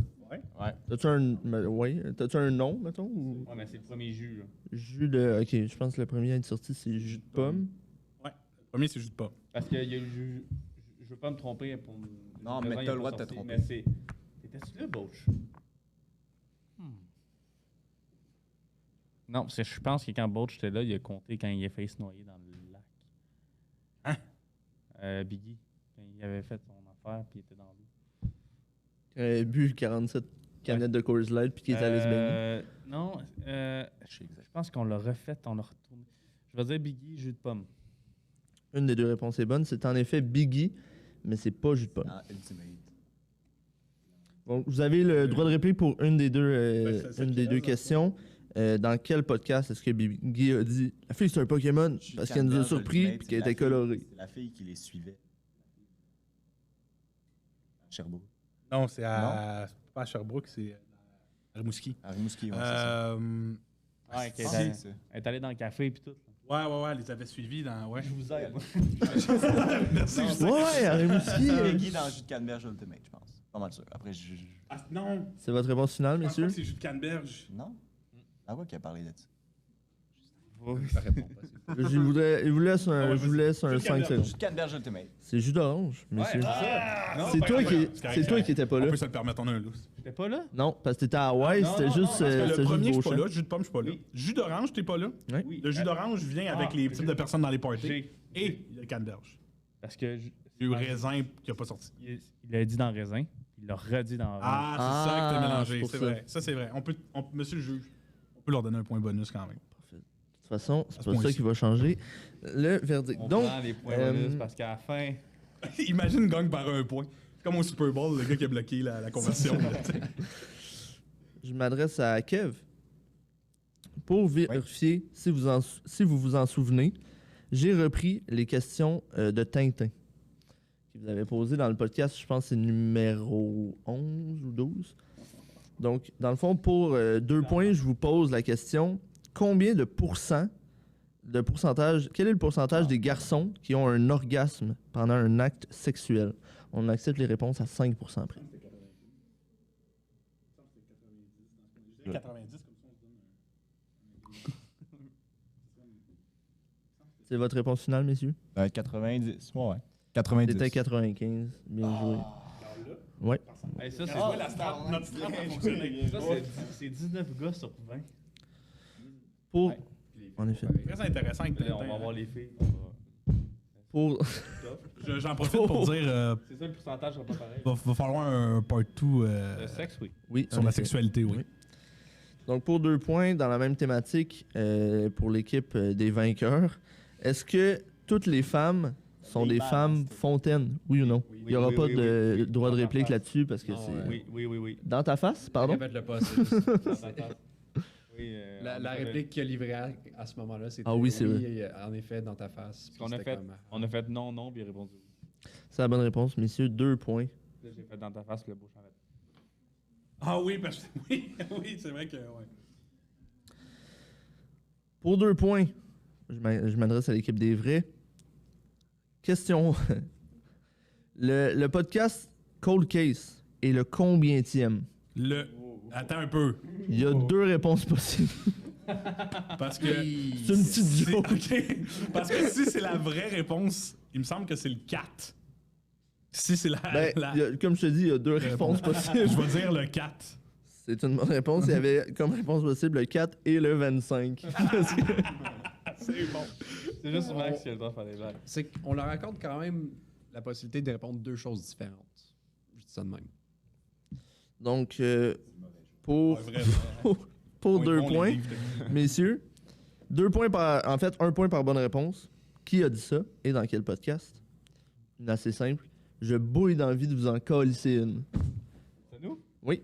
Ouais. T'as-tu un nom, mettons? Ou... Ouais, mais c'est le premier jus, là. Jus de. Ok, je pense que le premier à être sorti, c'est jus de pomme. Ouais. Le premier, c'est juste pas. Parce qu'il y a eu jus... Je veux pas me tromper pour... Non, le mais raison, il t'as est le droit pas de te sorti, tromper. Mais c'est... T'étais-tu là, Bauch? Non, parce que je pense que quand Bauch était là, il a compté quand il a failli se noyer dans le lac. Hein? Biggie. Quand il avait fait son affaire, puis il était dans l'eau. Il avait bu 47 canettes de Coors Light puis qui est allé se baigner. Non, je pense qu'on l'a refait, on l'a retourné. Je vais dire Biggie, jus de pomme. Une des 2 réponses est bonne. C'est en effet Biggie, mais c'est pas jus de pomme. Ah, Ultimate. Bon, vous avez le droit de réplique pour une des deux, Ben, c'est une des deux lequel, questions. Dans quel podcast est-ce que Biggie a dit la fille c'est un Pokémon parce qu'elle nous a surpris et qu'elle était colorée? C'est la fille qui les suivait. Sherbrooke. Non, c'est à. C'est pas à Sherbrooke, c'est à Rimouski. À Rimouski, ouais, c'est ça. Ouais, Ah, elle c'est ça. est allée dans le café, puis tout. Ouais, les avait suivis dans. Ouais. Je vous aide. Merci, je sais. Ouais, Rimouski. C'est Guy dans le jus de canneberge Ultimate, je pense. Pas mal sûr. Après, Ah, non, C'est votre réponse finale, je pense pas messieurs? que c'est jus de canneberge. Non? Ah ouais, qui a parlé de ça. Ça répond pas. Je vous laisse un, je vous laisse un Juste 5 canneberge. secondes. Jus de canneberge Ultimate. C'est jus d'orange, messieurs. Non, C'est pas toi grave, qui, correct, c'est toi qui étais pas On là. peut se le permettre, on a un lousse. J'étais pas là? Non, parce que t'étais à Hawaï, Non, c'était non, juste, non, Parce que c'était le premier, je juste suis pas Beauchamp. là. Jus de pomme, je suis pas là. Oui. Jus d'orange, t'es pas là. Ouais. Oui. Le jus d'orange vient avec les types de personnes dans les parties. Et le canneberge. Parce que Il y a eu raisin qui a pas sorti. il a dit dans raisin, il l'a redit dans orange. Ah, c'est ça que t'as mélangé. c'est pour C'est ça. vrai. Ça, c'est vrai. Monsieur le juge, on peut leur donner un point bonus quand même. De toute façon, c'est À ce pas ça point-ci. qui va changer le verdict. On Donc, prend les points euh, bonus parce qu'à la fin, Imagine gagne par un point. Comme au Super Bowl, le gars qui a bloqué la conversion. là, tu sais. je m'adresse à Kev. Pour vérifier si vous vous en souvenez, j'ai repris les questions de Tintin que vous avez posées dans le podcast, je pense que c'est numéro 11 ou 12. Donc, dans le fond, pour 2 points, je vous pose la question, combien de pourcentage, quel est le pourcentage des garçons qui ont un orgasme pendant un acte sexuel? On accepte les réponses à 5% après. 90 comme ça, C'est votre réponse finale, messieurs? 90. Ouais. 90. C'était 95. Bien joué. Ouais. hey, ça, c'est on la strat, notre strat a fonctionné. ça, c'est 19 gars sur 20. Pour... En effet. Très intéressant avec Là, on va Tintin. voir les filles. Pour... J'en profite pour dire, C'est ça, le pourcentage sera pas pareil. va falloir un part 2 Le sexe, oui. Oui, sur en la effet. sexualité, oui. Oui. Donc, pour 2 points, dans la même thématique, pour l'équipe des vainqueurs, est-ce que toutes les femmes sont des femmes fontaines, oui ou non? Il n'y aura oui, pas oui, de oui. droit de Dans ta réplique face. là-dessus parce que Non, c'est... Oui. Dans ta face, pardon? Répète-le pas, c'est juste. Dans ta face. Oui, La réplique qu'il a livrée à ce moment-là, c'était Ah oui, c'est en effet, dans ta face. Puis On a c'était fait, comme, on a fait non, puis il a répondu oui. C'est la bonne réponse, messieurs. 2 points. Là, j'ai fait dans ta face, puis le beau charrette. Ah oui, parce que oui, c'est vrai que ouais. Pour 2 points, je m'adresse à l'équipe des vrais. Question. Le podcast Cold Case est le combientième? Attends un peu. Il y a 2 réponses possibles. Parce que. C'est une petite joke. OK. Parce que si c'est la vraie réponse, il me semble que c'est le 4. Si c'est la. Ben, la- il y a- comme je te dis, il y a 2 réponses possibles. Je vais dire le 4. C'est une bonne réponse. Il y avait comme réponse possible le 4 et le 25. Parce que- C'est bon. C'est juste Max qui a le droit de faire des blagues. C'est qu'on leur accorde quand même la possibilité de répondre 2 choses différentes. Je dis ça de même. Donc, pour, Ouais, vraiment. pour Oui, 2 bon, les points, livres de- messieurs, 2 points par. En fait, 1 point par bonne réponse. Qui a dit ça et dans quel podcast? Une assez simple. Je bouille d'envie de vous en calisser une. C'est nous? Oui.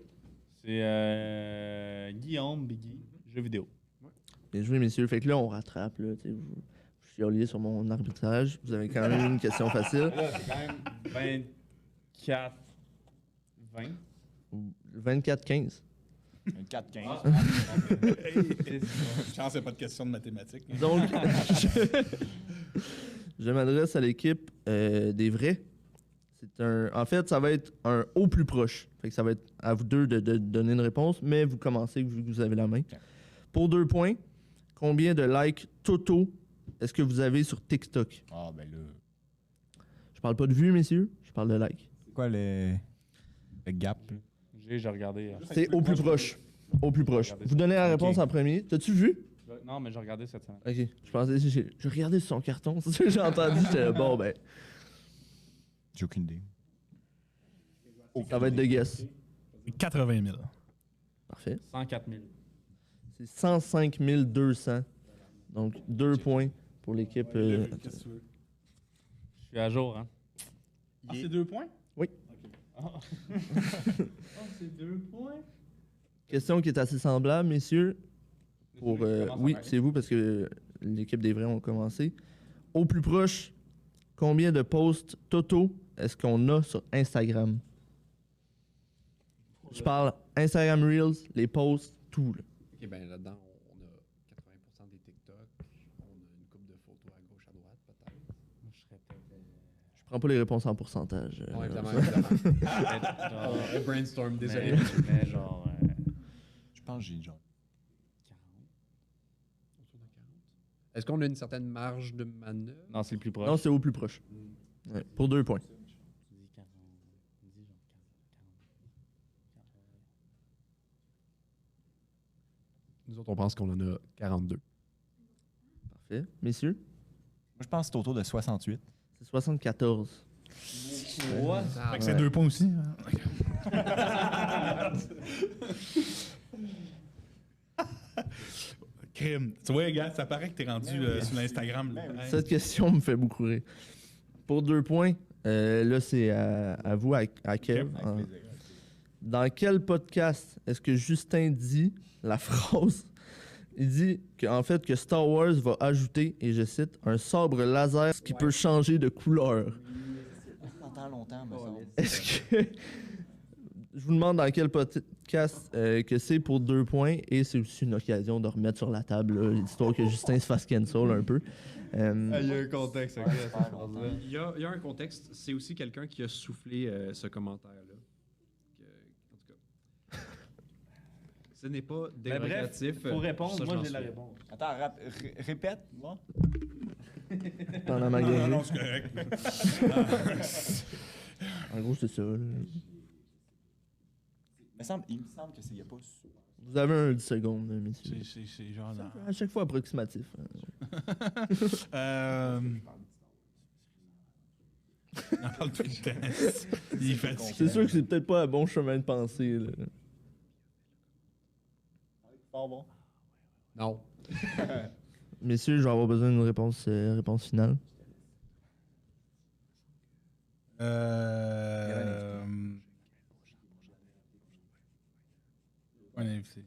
C'est Guillaume Biggie, jeux vidéo. Bien joué, messieurs. Fait que là, on rattrape. Là, tu sais, vous chioliez sur mon arbitrage. Vous avez quand même eu une question facile. Là, c'est quand même 24, 20. 24-15. 4-15. Chance, c'est pas de question de mathématiques. Donc, je m'adresse à l'équipe des vrais. En fait, ça va être un au plus proche. Fait que ça va être à vous deux de donner une réponse, mais vous commencez vu que vous avez la main. Pour 2 points, combien de likes totaux est-ce que vous avez sur TikTok? Ah, ben là. Je parle pas de vues, messieurs, je parle de likes. C'est quoi le gap? J'ai regardé. C'est au plus proche. Au plus proche. Vous donnez la réponse en premier. T'as-tu vu? Non, mais j'ai regardé cette semaine. Ok. Je pensais, j'ai regardé sur son carton. C'est ça que j'ai entendu. J'étais là, bon, ben, J'ai aucune idée. ça va être de guess. 80 000. Parfait. 104 000. C'est 105 200. Donc, 2 points pour l'équipe. Qu'est-ce que tu veux? Je suis à jour, hein? Ah, c'est 2 points? Oh, c'est 2 points? Question qui est assez semblable, messieurs. Pour, oui, c'est c'est vous parce que l'équipe des vrais ont commencé. Au plus proche, combien de posts totaux est-ce qu'on a sur Instagram? Je parle Instagram Reels, les posts, tout. Là. Ok, ben là-dedans, on a 80% des TikTok, on a une couple prends pas les réponses en pourcentage. Non, évidemment, évidemment. Genre, On brainstorm, désolé. mais genre. Je pense que j'ai genre. 40. Est-ce qu'on a une certaine marge de manœuvre? Non, c'est le plus proche. Non, c'est au plus proche. Ouais, pour 2 points. Tu dis 40. Dis genre 40. Nous autres, on pense qu'on en a 42. Parfait. Messieurs, Moi, je pense que c'est autour de 68. c'est 74. What? Fait que c'est 2 points aussi. Crime. Tu vois, gars, ça paraît que t'es rendu sur l'Instagram. là. Ouais. Cette question me fait beaucoup rire. Pour 2 points, là, c'est à vous, à Kev. Avec Hein. plaisir. Dans quel podcast est-ce que Justin dit la phrase? Il dit qu'en fait que Star Wars va ajouter, et je cite, un sabre laser qui peut changer de couleur. Ça entend longtemps, me semble. Est-ce que... Je vous demande dans quel podcast que c'est pour 2 points, et c'est aussi une occasion de remettre sur la table là, l'histoire que Justin se fasse cancel un peu. Il y a un contexte, Ouais, super longtemps. Il y a un contexte. C'est aussi quelqu'un qui a soufflé ce commentaire-là. En tout cas. Ce n'est pas Ben bref, dérogatif. faut répondre. Ça, je Moi, m'en j'ai la souviens. réponse. Attends, répète. Bon. Pendant ma Non, guerre. non, c'est correct. En gros, c'est ça. Là. Il me semble que c'est y a pas. Vous avez un 10 secondes, messieurs. C'est genre dans... À chaque fois approximatif. On en parle tout le temps. Il est fatigué. C'est sûr que c'est peut-être pas un bon chemin de pensée. Là. Bon, bon. Non. Messieurs, je vais avoir besoin d'une réponse finale. Un invité.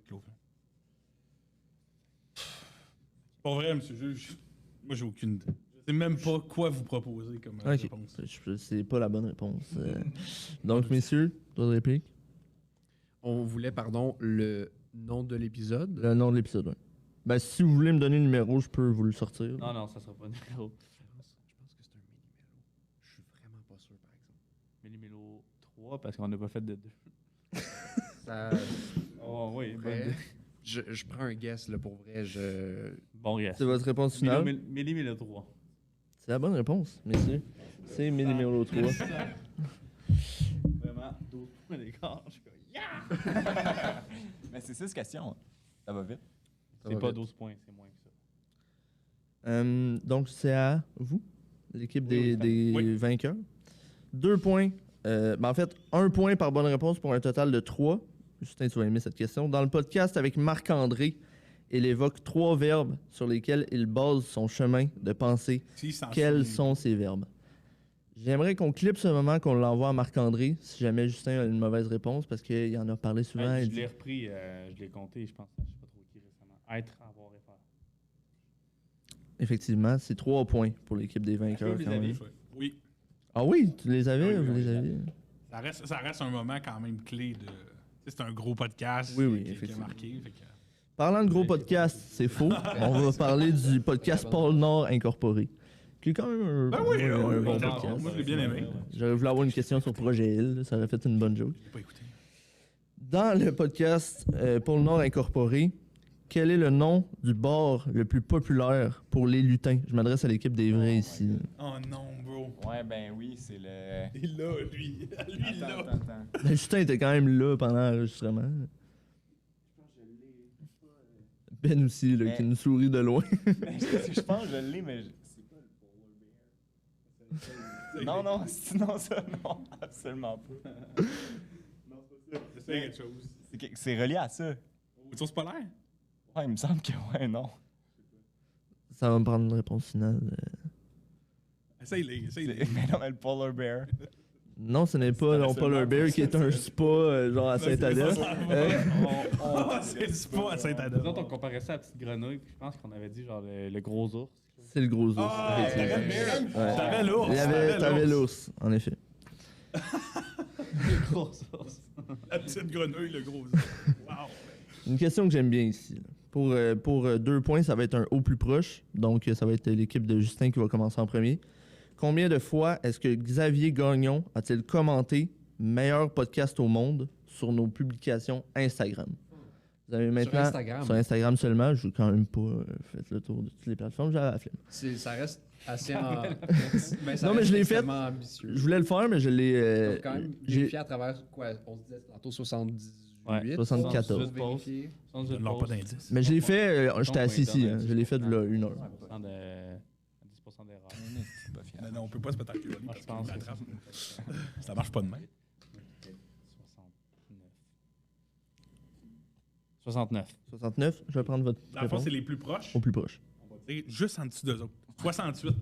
Claude. Pas vrai, monsieur le juge. Moi, j'ai aucune idée. Je sais même pas quoi vous proposer comme Ok. réponse. C'est pas la bonne réponse. Donc, messieurs, d'autres répliques? On voulait, pardon, le nom de l'épisode. Le nom de l'épisode, ouais. Ben, si vous voulez me donner le numéro, je peux vous le sortir. Non, non, ça sera pas numéro. Je pense que c'est un mini-mélo. Je suis vraiment pas sûr, par exemple. Numéro 3, parce qu'on n'a pas fait de 2. Ça... Oh, oui, Vrai. Je prends un guess, là, pour vrai. Bon, yes. C'est votre réponse finale? Méli 3. C'est la bonne réponse, messieurs. C'est mes numéros 3. Vraiment, 12 points d'écart. Je suis comme, yeah! Mais c'est 6 questions. Ça va vite. Ça C'est va pas vite. 12 points, c'est moins que ça. Donc, c'est à vous, l'équipe des Oui. vainqueurs. 2 points. En fait, 1 point par bonne réponse pour un total de 3. Justin, tu vas aimer cette question. Dans le podcast avec Marc-André, il évoque 3 verbes sur lesquels il base son chemin de pensée. Si, s'en Quels souvient. sont ces verbes? J'aimerais qu'on clippe ce moment, qu'on l'envoie à Marc-André, si jamais Justin a une mauvaise réponse, parce qu'il en a parlé souvent. Hey, il je l'ai dit- repris, je l'ai compté, je pense, je sais pas trop qui récemment. Être, avoir et faire. Effectivement, c'est 3 points pour l'équipe des vainqueurs. vous les quand avez? même. Oui. Ah oui, tu les avais, Oui, vous oui, les oui. aviez. Ça reste un moment quand même clé de. Tu sais, c'est un gros podcast Oui, oui, qui a effectivement. marqué. Fait que... Parlant de gros podcast, c'est faux. On va parler du podcast Pôle Nord Incorporé, qui est quand même un, Ben oui, un oui, bon oui, podcast. moi, je l'ai bien aimé. J'aurais voulu avoir une question sur Projet Hill, ça aurait fait une bonne joke. Je l'ai pas écouté. Dans le podcast Pôle Nord Incorporé, quel est le nom du bar le plus populaire pour les lutins? Je m'adresse à l'équipe des vrais ici. Oh non, bro. Ouais, ben oui, c'est le. Il est là, lui. Lui, là. Attends. Ben, Justin était quand même là pendant l'enregistrement. Ben aussi, là, Mais- qui nous sourit de loin. Mais je pense que je l'ai, mais c'est pas le Polar Bear. Non, non, sinon ça, non, absolument pas. C'est quelque chose. C'est relié à ça. Une source polaire? Ouais, il me semble que ouais, non. Ça va me prendre une réponse finale. Essaye-les, essaye-les. Mais non, mais le Polar Bear. Non, ce n'est pas non, Polar Bear qui est un spa genre à Saint-Adèle. C'est pas à Saint-Adèle. Nous autres, on comparait ça à la petite grenouille, puis je pense qu'on avait dit genre le gros ours. C'est le gros ours. Ah, effectivement. t'avais T'avais l'ours. T'avais l'ours, en effet. Le gros ours. La petite grenouille, le gros. Wow. Une question que j'aime bien ici. Là. Pour 2 points, ça va être un haut plus proche. Donc, ça va être l'équipe de Justin qui va commencer en premier. Combien de fois est-ce que Xavier Gagnon a-t-il commenté meilleur podcast au monde sur nos publications Instagram? Vous avez maintenant sur Instagram seulement, je n'ai quand même pas fait le tour de toutes les plateformes, j'avais la flemme. Ça reste assez en... Non, mais je l'ai fait. Ambitieux. Je voulais le faire, mais je l'ai. Donc, quand même j'ai vérifié à travers quoi? On se disait tantôt 78. Ouais, 74. Juste vérifier. Je ne leur pas d'indice. Mais je l'ai fait, j'étais assis ici, Internet, je l'ai fait là 1 heure. 10% d'erreur. C'est pas fiable. Mais non, on peut pas se mettre à culotte Moi, parce je pense qu'on que rattrape. Ça marche pas de même. 69. 69, je vais prendre votre Dans le fond, réponse. c'est les plus proches. Au plus proche. On va dire juste en dessous d'eux autres. 68.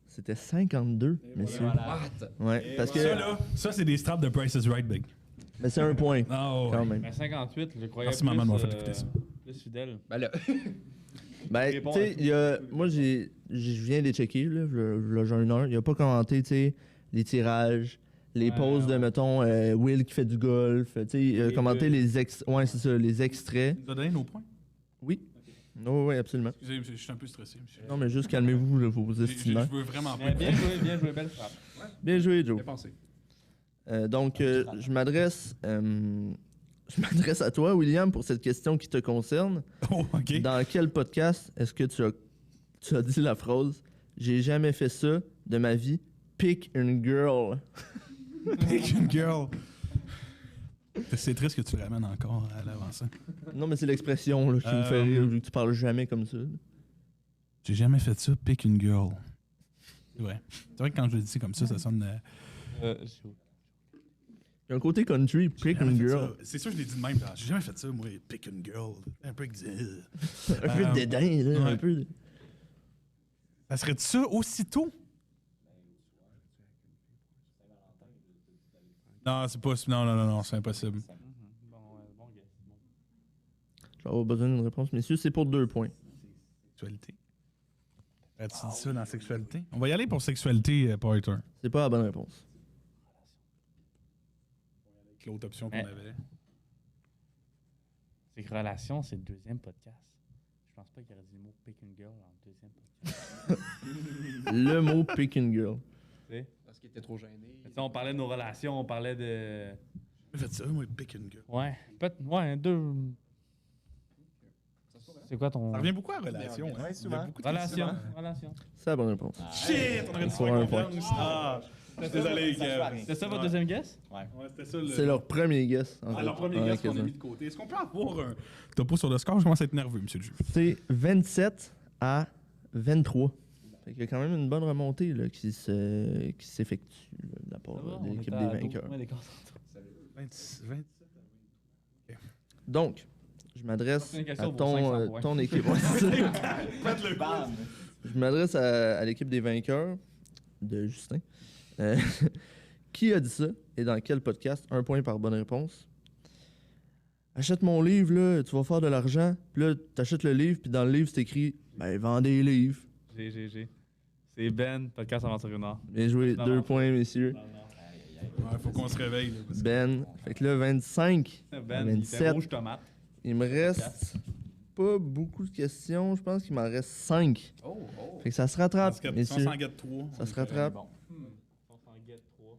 C'était 52, messieurs. Voilà. What? Ouais, parce que Ça, là, ça, c'est des straps de Price is Right, Big. mais c'est un point, Oh, quand ouais. même. Mais 58, je croyais Merci, plus, maman, de m'avoir fait écouter ça. plus fidèle. Ben là, Ben, Réponds tu à sais, il y a. Moi, je viens de les checker, là, le genre 1 heure. Il a pas commenté, tu sais, les tirages, les Ouais, pauses de, ouais. mettons, Will qui fait du golf. Tu sais, il a Les commenté buts. Ouais, c'est ça, les extraits. Tu nous as donné nos points? Oui. Oui, absolument. Excusez, je suis un peu stressé, monsieur. Non, mais juste calmez-vous, là, vos Je estimants. veux vraiment pas. Mais bien joué, belle frappe. Bien joué, Joe. bien pensé. Donc, je m'adresse à toi, William, pour cette question qui te concerne. Oh, OK. Dans quel podcast est-ce que tu as dit la phrase « J'ai jamais fait ça de ma vie, pick une girl Pick une girl. C'est triste que tu le ramènes encore à l'avancée. ». Non, mais c'est l'expression là, qui me fait rire, vu que tu parles jamais comme ça. J'ai jamais fait ça, pick une girl. C'est vrai. C'est vrai que quand je le dis comme ça sonne. Il y a un côté country, J'ai pick jamais une fait girl. ça. C'est sûr, je l'ai dit de même. Genre, j'ai jamais fait ça, moi, pick une girl. Un peu. Un peu de dédain, là, ouais. un peu. Ça serait ça aussitôt? Non, c'est pas. Non, c'est impossible. Bon guess. Je vais avoir besoin d'une réponse, messieurs. C'est pour 2 points. Sexualité. As-tu dit ça dans sexualité? On va y aller pour sexualité, Poiter. C'est pas la bonne réponse. Avec l'autre option qu'on Ouais. avait. C'est que relation, c'est le deuxième podcast. Je pense pas qu'il y aurait dit le mot pick une girl en deuxième podcast. Le mot pick une girl. Tu sais? Parce qu'il était trop gêné. Mais tu sais, on parlait de nos relations, on parlait de. J'ai fait ça, moi, pick une girl. Ouais. Ouais, deux. C'est quoi ton. Ça revient beaucoup à relation. Ouais, Hein? Il y a souvent. beaucoup de Relation. questions. Relation. C'est la bonne réponse. Shit, on aurait dû Pour faire un point. confiance. Ah, désolé, Ça joue à Kev. rien. C'est ça votre Ouais. deuxième guess? Ouais, c'était ça. Le... C'est leur premier guess. en Ah, fait. leur premier Ouais, guess qu'on a quasiment. mis de côté. Est-ce qu'on peut avoir un topo sur le score? Je commence à être nerveux, monsieur le juge. C'est 27 à 23. Fait qu'il y a quand même une bonne remontée là, qui s'effectue là, de la part de l'équipe des vainqueurs. Ouais, des concentrés. 27. Donc, je m'adresse Prochaine à question vaut 500 points. ton équipe. Ouais, c'est ça. Faites le Bam! Je m'adresse à l'équipe des vainqueurs de Justin. Qui a dit ça et dans quel podcast? 1 point par bonne réponse. Achète mon livre, là, tu vas faire de l'argent. Puis là, t'achètes le livre, puis dans le livre, c'est écrit ben, vends des livres. J'ai. C'est Ben, podcast Aventure Nord. Bien joué, Non, 2 non. points, messieurs. Ouais, faut qu'on se réveille. Là, parce que- Ben, fait que là, 25. Ben, il fait 27. rouge tomate. Il me reste pas beaucoup de questions. Je pense qu'il m'en reste 5. Oh. Fait que ça se rattrape, Parce que si on messieurs. s'en guette 3. Ça se rattrape. Bon. On s'en guette 3.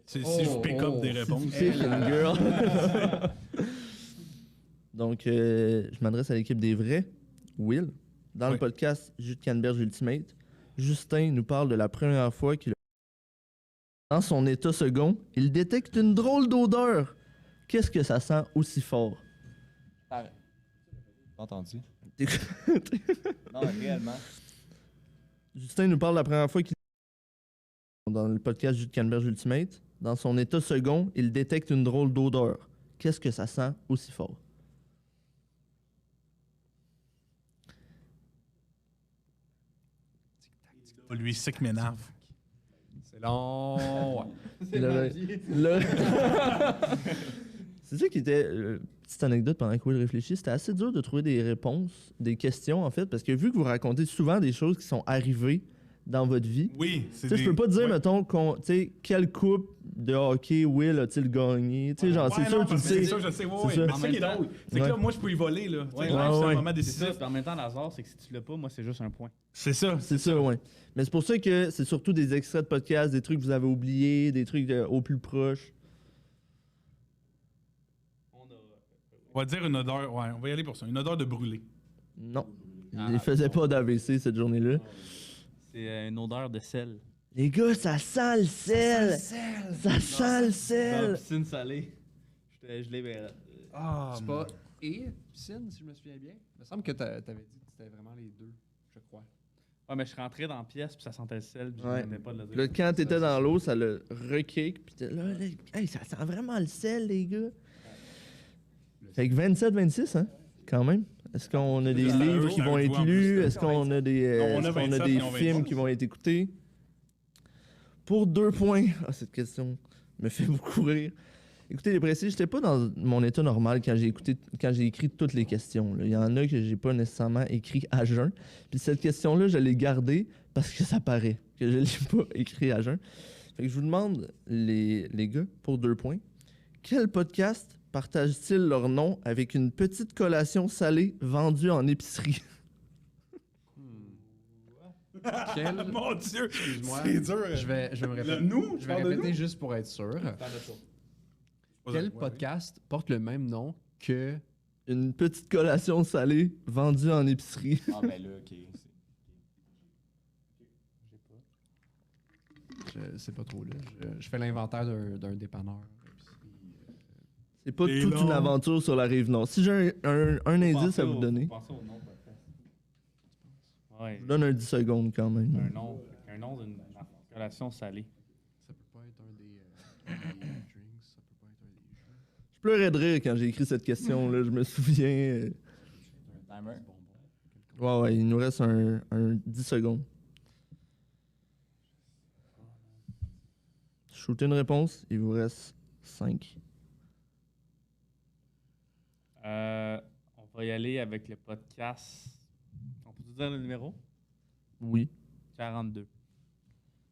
Si je pick up des Si réponses. tu piques une girl. Donc, je m'adresse à l'équipe des vrais. Will, dans le Oui. podcast Jus de Canneberge Ultimate, Justin nous parle de la première fois qu'il dans son état second, il détecte une drôle d'odeur. Qu'est-ce que ça sent aussi fort? T'as entendu? T'es- Non, mais réellement. Justin nous parle de la première fois qu'il dans le podcast Jus de Canneberge Ultimate, dans son état second, il détecte une drôle d'odeur. Qu'est-ce que ça sent aussi fort? Lui, c'est qui m'énerve. C'est long. Ouais. C'est Là, ma vie. là- C'est ça qui était. Petite anecdote pendant que Will réfléchit, c'était assez dur de trouver des réponses, des questions en fait, parce que vu que vous racontez souvent des choses qui sont arrivées dans votre vie, Oui, c'est tu sais, je peux pas te dire, ouais. mettons, tu sais, quel couple de hockey, Will a-t-il gagné? Tu sais, genre, c'est Ouais, sûr, non, tu le parce que c'est sais. ça, je sais. Ouais, C'est ouais. ça. Mais En c'est ça qui est même drôle. temps- C'est que Ouais. là, moi, je peux y voler. Là. Tu sais, Ouais, live, ouais, c'est un ouais. moment C'est décisif. ça, puis en même temps, l'hasard, c'est que si tu l'as pas, moi, c'est juste un point. C'est ça. C'est ça, ouais. Mais c'est pour ça que c'est surtout des extraits de podcasts, des trucs que vous avez oubliés, des trucs au plus proche. On va dire une odeur. Ouais, on va y aller pour ça. Une odeur de brûlé. Non. Il faisait pas d'AVC cette journée-là. C'est une odeur de sel. Les gars, ça sent le sel! Ça sent le Dans la sel! piscine salée. Je l'ai Ah, C'est pas et piscine, si je me souviens bien. Il me semble que t'avais dit que c'était vraiment les deux, je crois. Ouais, mais je suis rentré dans la pièce, puis ça sentait le sel, puis Ouais. je n'aimais pas de le dire. Là, quand t'étais dans l'eau, ça le rekick, pis t'es là, hey, ça sent vraiment le sel, les gars. Fait que 27-26, hein, quand même. Est-ce qu'on a des C'est un livres jeu, qui vont un être jeu en lus? plus. Est-ce qu'on a des, Non, on a est-ce qu'on a 27, des ils ont films 26. qui vont être écoutés? Pour 2 points. Ah, cette question me fait beaucoup rire. Écoutez, les précis, j'étais pas dans mon état normal quand j'ai écrit toutes les questions. Là. Il y en a que j'ai pas nécessairement écrit à jeun. Puis cette question-là, je l'ai gardée parce que ça paraît que je l'ai pas écrit à jeun. Fait que je vous demande, les gars, pour 2 points, quel podcast partagent-ils leur nom avec une petite collation salée vendue en épicerie? Quel... Mon Dieu! Excuse-moi. C'est dur. Je vais me répéter. Nous? Je vais répéter juste pour être sûr. Quel Ouais, podcast porte le même nom que... Une petite collation salée vendue en épicerie. Ah, ben là, ok. Je sais pas trop là. Je fais l'inventaire d'un dépanneur. C'est pas Et toute là- une aventure sur la rive nord. Si j'ai un indice à vous donner, Pensez au nom de podcast. Ouais. je vous donne un 10 secondes quand même. Un nom d'une relation salée. Ça peut pas être un des drinks, ça peut pas être un des jeux. Je pleurais de rire quand j'ai écrit cette question-là, je me souviens. Un timer. Ouais, il nous reste un 10 secondes. Shootez une réponse, il vous reste 5. On va y aller avec le podcast. On peut dire le numéro? Oui. 42.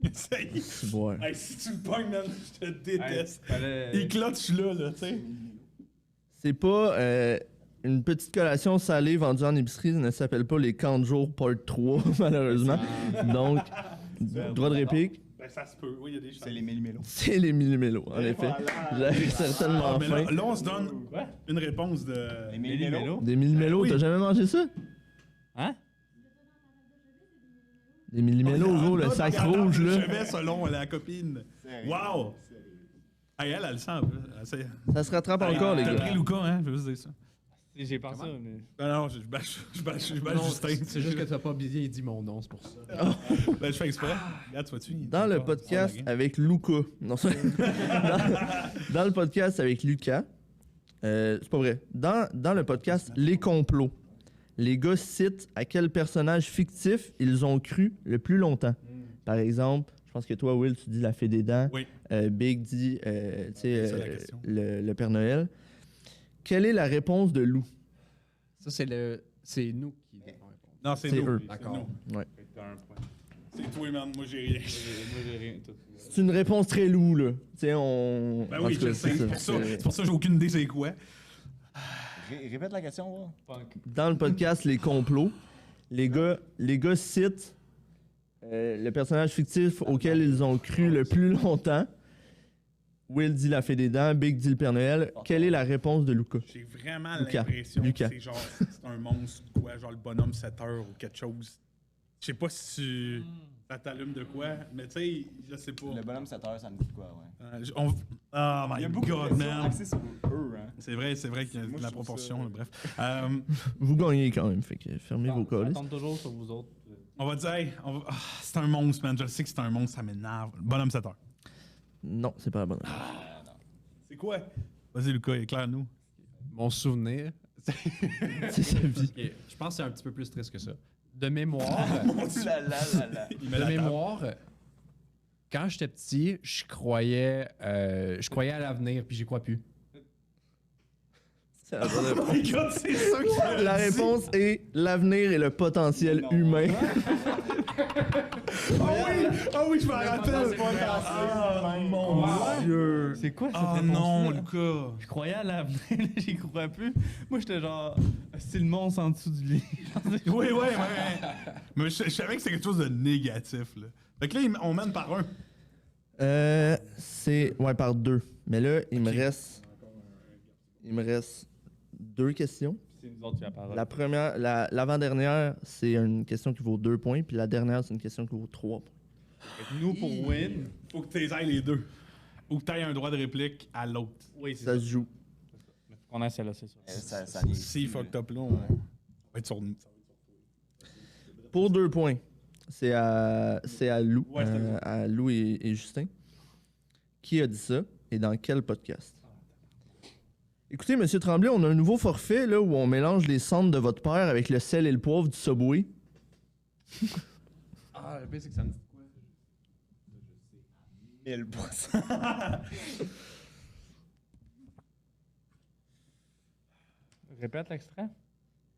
Essaye. C'est bon. Hey, si tu me pognes, man, je te déteste. Fallait- Il clutch là, tu sais. C'est pas une petite collation salée vendue en épicerie, ça ne s'appelle pas les camps de jour part 3, malheureusement. Donc, droit de réplique, Ben, ça se peut. Oui, il y a des choses. C'est les millimélos. c'est les millimélos, en effet. J'avais certainement Mais faim. là, on se donne une réponse de. Les millimélos. Des millimélos, Oui. t'as jamais mangé ça? Hein? Des millimélos, gros, le sac rouge, là. Je vais selon la copine. Wow! Hey, elle le sent. Ça se rattrape encore, les T'as gars. pris Luca, hein? Je veux juste dire ça. J'ai pensé, mais. Non, je bâche Non, Justin. c'est juste que t'as pas bien dit mon nom, c'est pour ça. Ben, je fais exprès. Regarde, tu vois-tu? Dans le podcast avec Luca. Non, ça- dans le podcast avec Lucas, c'est pas vrai. Dans le podcast Les Complots, les gars citent à quel personnage fictif ils ont cru le plus longtemps. Par exemple, je pense que toi, Will, tu dis la Fée des Dents. Oui. Big dit tu sais, C'est la question. le Père Noël. Quelle est la réponse de Lou? Ça, c'est nous qui devons répondre. Non, c'est C'est nous. eux. D'accord. Ouais. Fait que t'as un point. C'est toi, man. Moi, j'ai rien. Moi, j'ai rien. Tout. C'est une réponse très Lou, là. Tu sais, on... Ben en oui, tout cas, je sais. C'est pour ça. C'est pour ça que j'ai aucune idée c'est quoi. Répète la question, voir. Punk. Dans le podcast Les Complots, les gars citent le personnage fictif auquel ils ont cru le plus longtemps. Will dit la Fée des Dents, Big dit le Père Noël. Quelle est la réponse de Luca? J'ai vraiment Lucas. l'impression Lucas. que c'est genre c'est un monstre ou quoi, genre le bonhomme 7 heures ou quelque chose. Je sais pas si tu ça t'allume de quoi, mais tu sais, je sais pas. Le bonhomme 7 heures, ça me dit quoi, ouais. Oh Il my y a beaucoup de god, questions man. axées sur eux, hein. C'est vrai qu'il y a Moi, de la je trouve proportion, ça- là, bref. Vous gagnez quand même, fait que fermez vos Ça colis. tombe toujours sur vous autres. On va dire, hey, c'est un monstre, man. Je sais que c'est un monstre, ça m'énerve. Bonhomme 7 heures. Non, c'est pas la bonne. C'est quoi? Vas-y, Lucas, éclaire-nous. Mon souvenir. C'est sa vie. Ok, je pense que c'est un petit peu plus triste que ça. De mémoire, Il met de la table. mémoire, quand j'étais petit, je croyais à l'avenir, puis j'y crois plus. C'est la bonne réponse. Oh my god, c'est ça que La réponse est l'avenir et le potentiel humain. Ah oui, je m'en rappelle! Ah, mon Dieu! C'est quoi cette Ah réponse-là? non, Lucas! Je croyais à l'avenir, là, j'y crois plus. Moi, j'étais genre, c'est le monstre en dessous du lit. Oui, mais je savais que c'était quelque chose de négatif, là. Fait que là, on mène par un. C'est. Ouais, par 2. Mais là, il me reste 2 questions. C'est nous autres qui a parlé. La première, l'avant-dernière, c'est une question qui vaut 2 points, puis la dernière, c'est une question qui vaut 3 points. Nous, pour win, Faut que tu ailles les deux. Ou que tu aies un droit de réplique à l'autre. oui, c'est Ça ça. se joue. Mais faut qu'on aille celle-là, c'est sûr. Ça vient. Si fucked up là, on va être sur nous. Pour 2 points, c'est à Lou, Ouais, c'est Lou. à Lou et Justin. Qui a dit ça et dans quel podcast? Écoutez, Monsieur Tremblay, on a un nouveau forfait là, où on mélange les cendres de votre père avec le sel et le poivre du Subway. Ah, le pire, c'est que ça me dit quoi? 1000%. Répète l'extrait.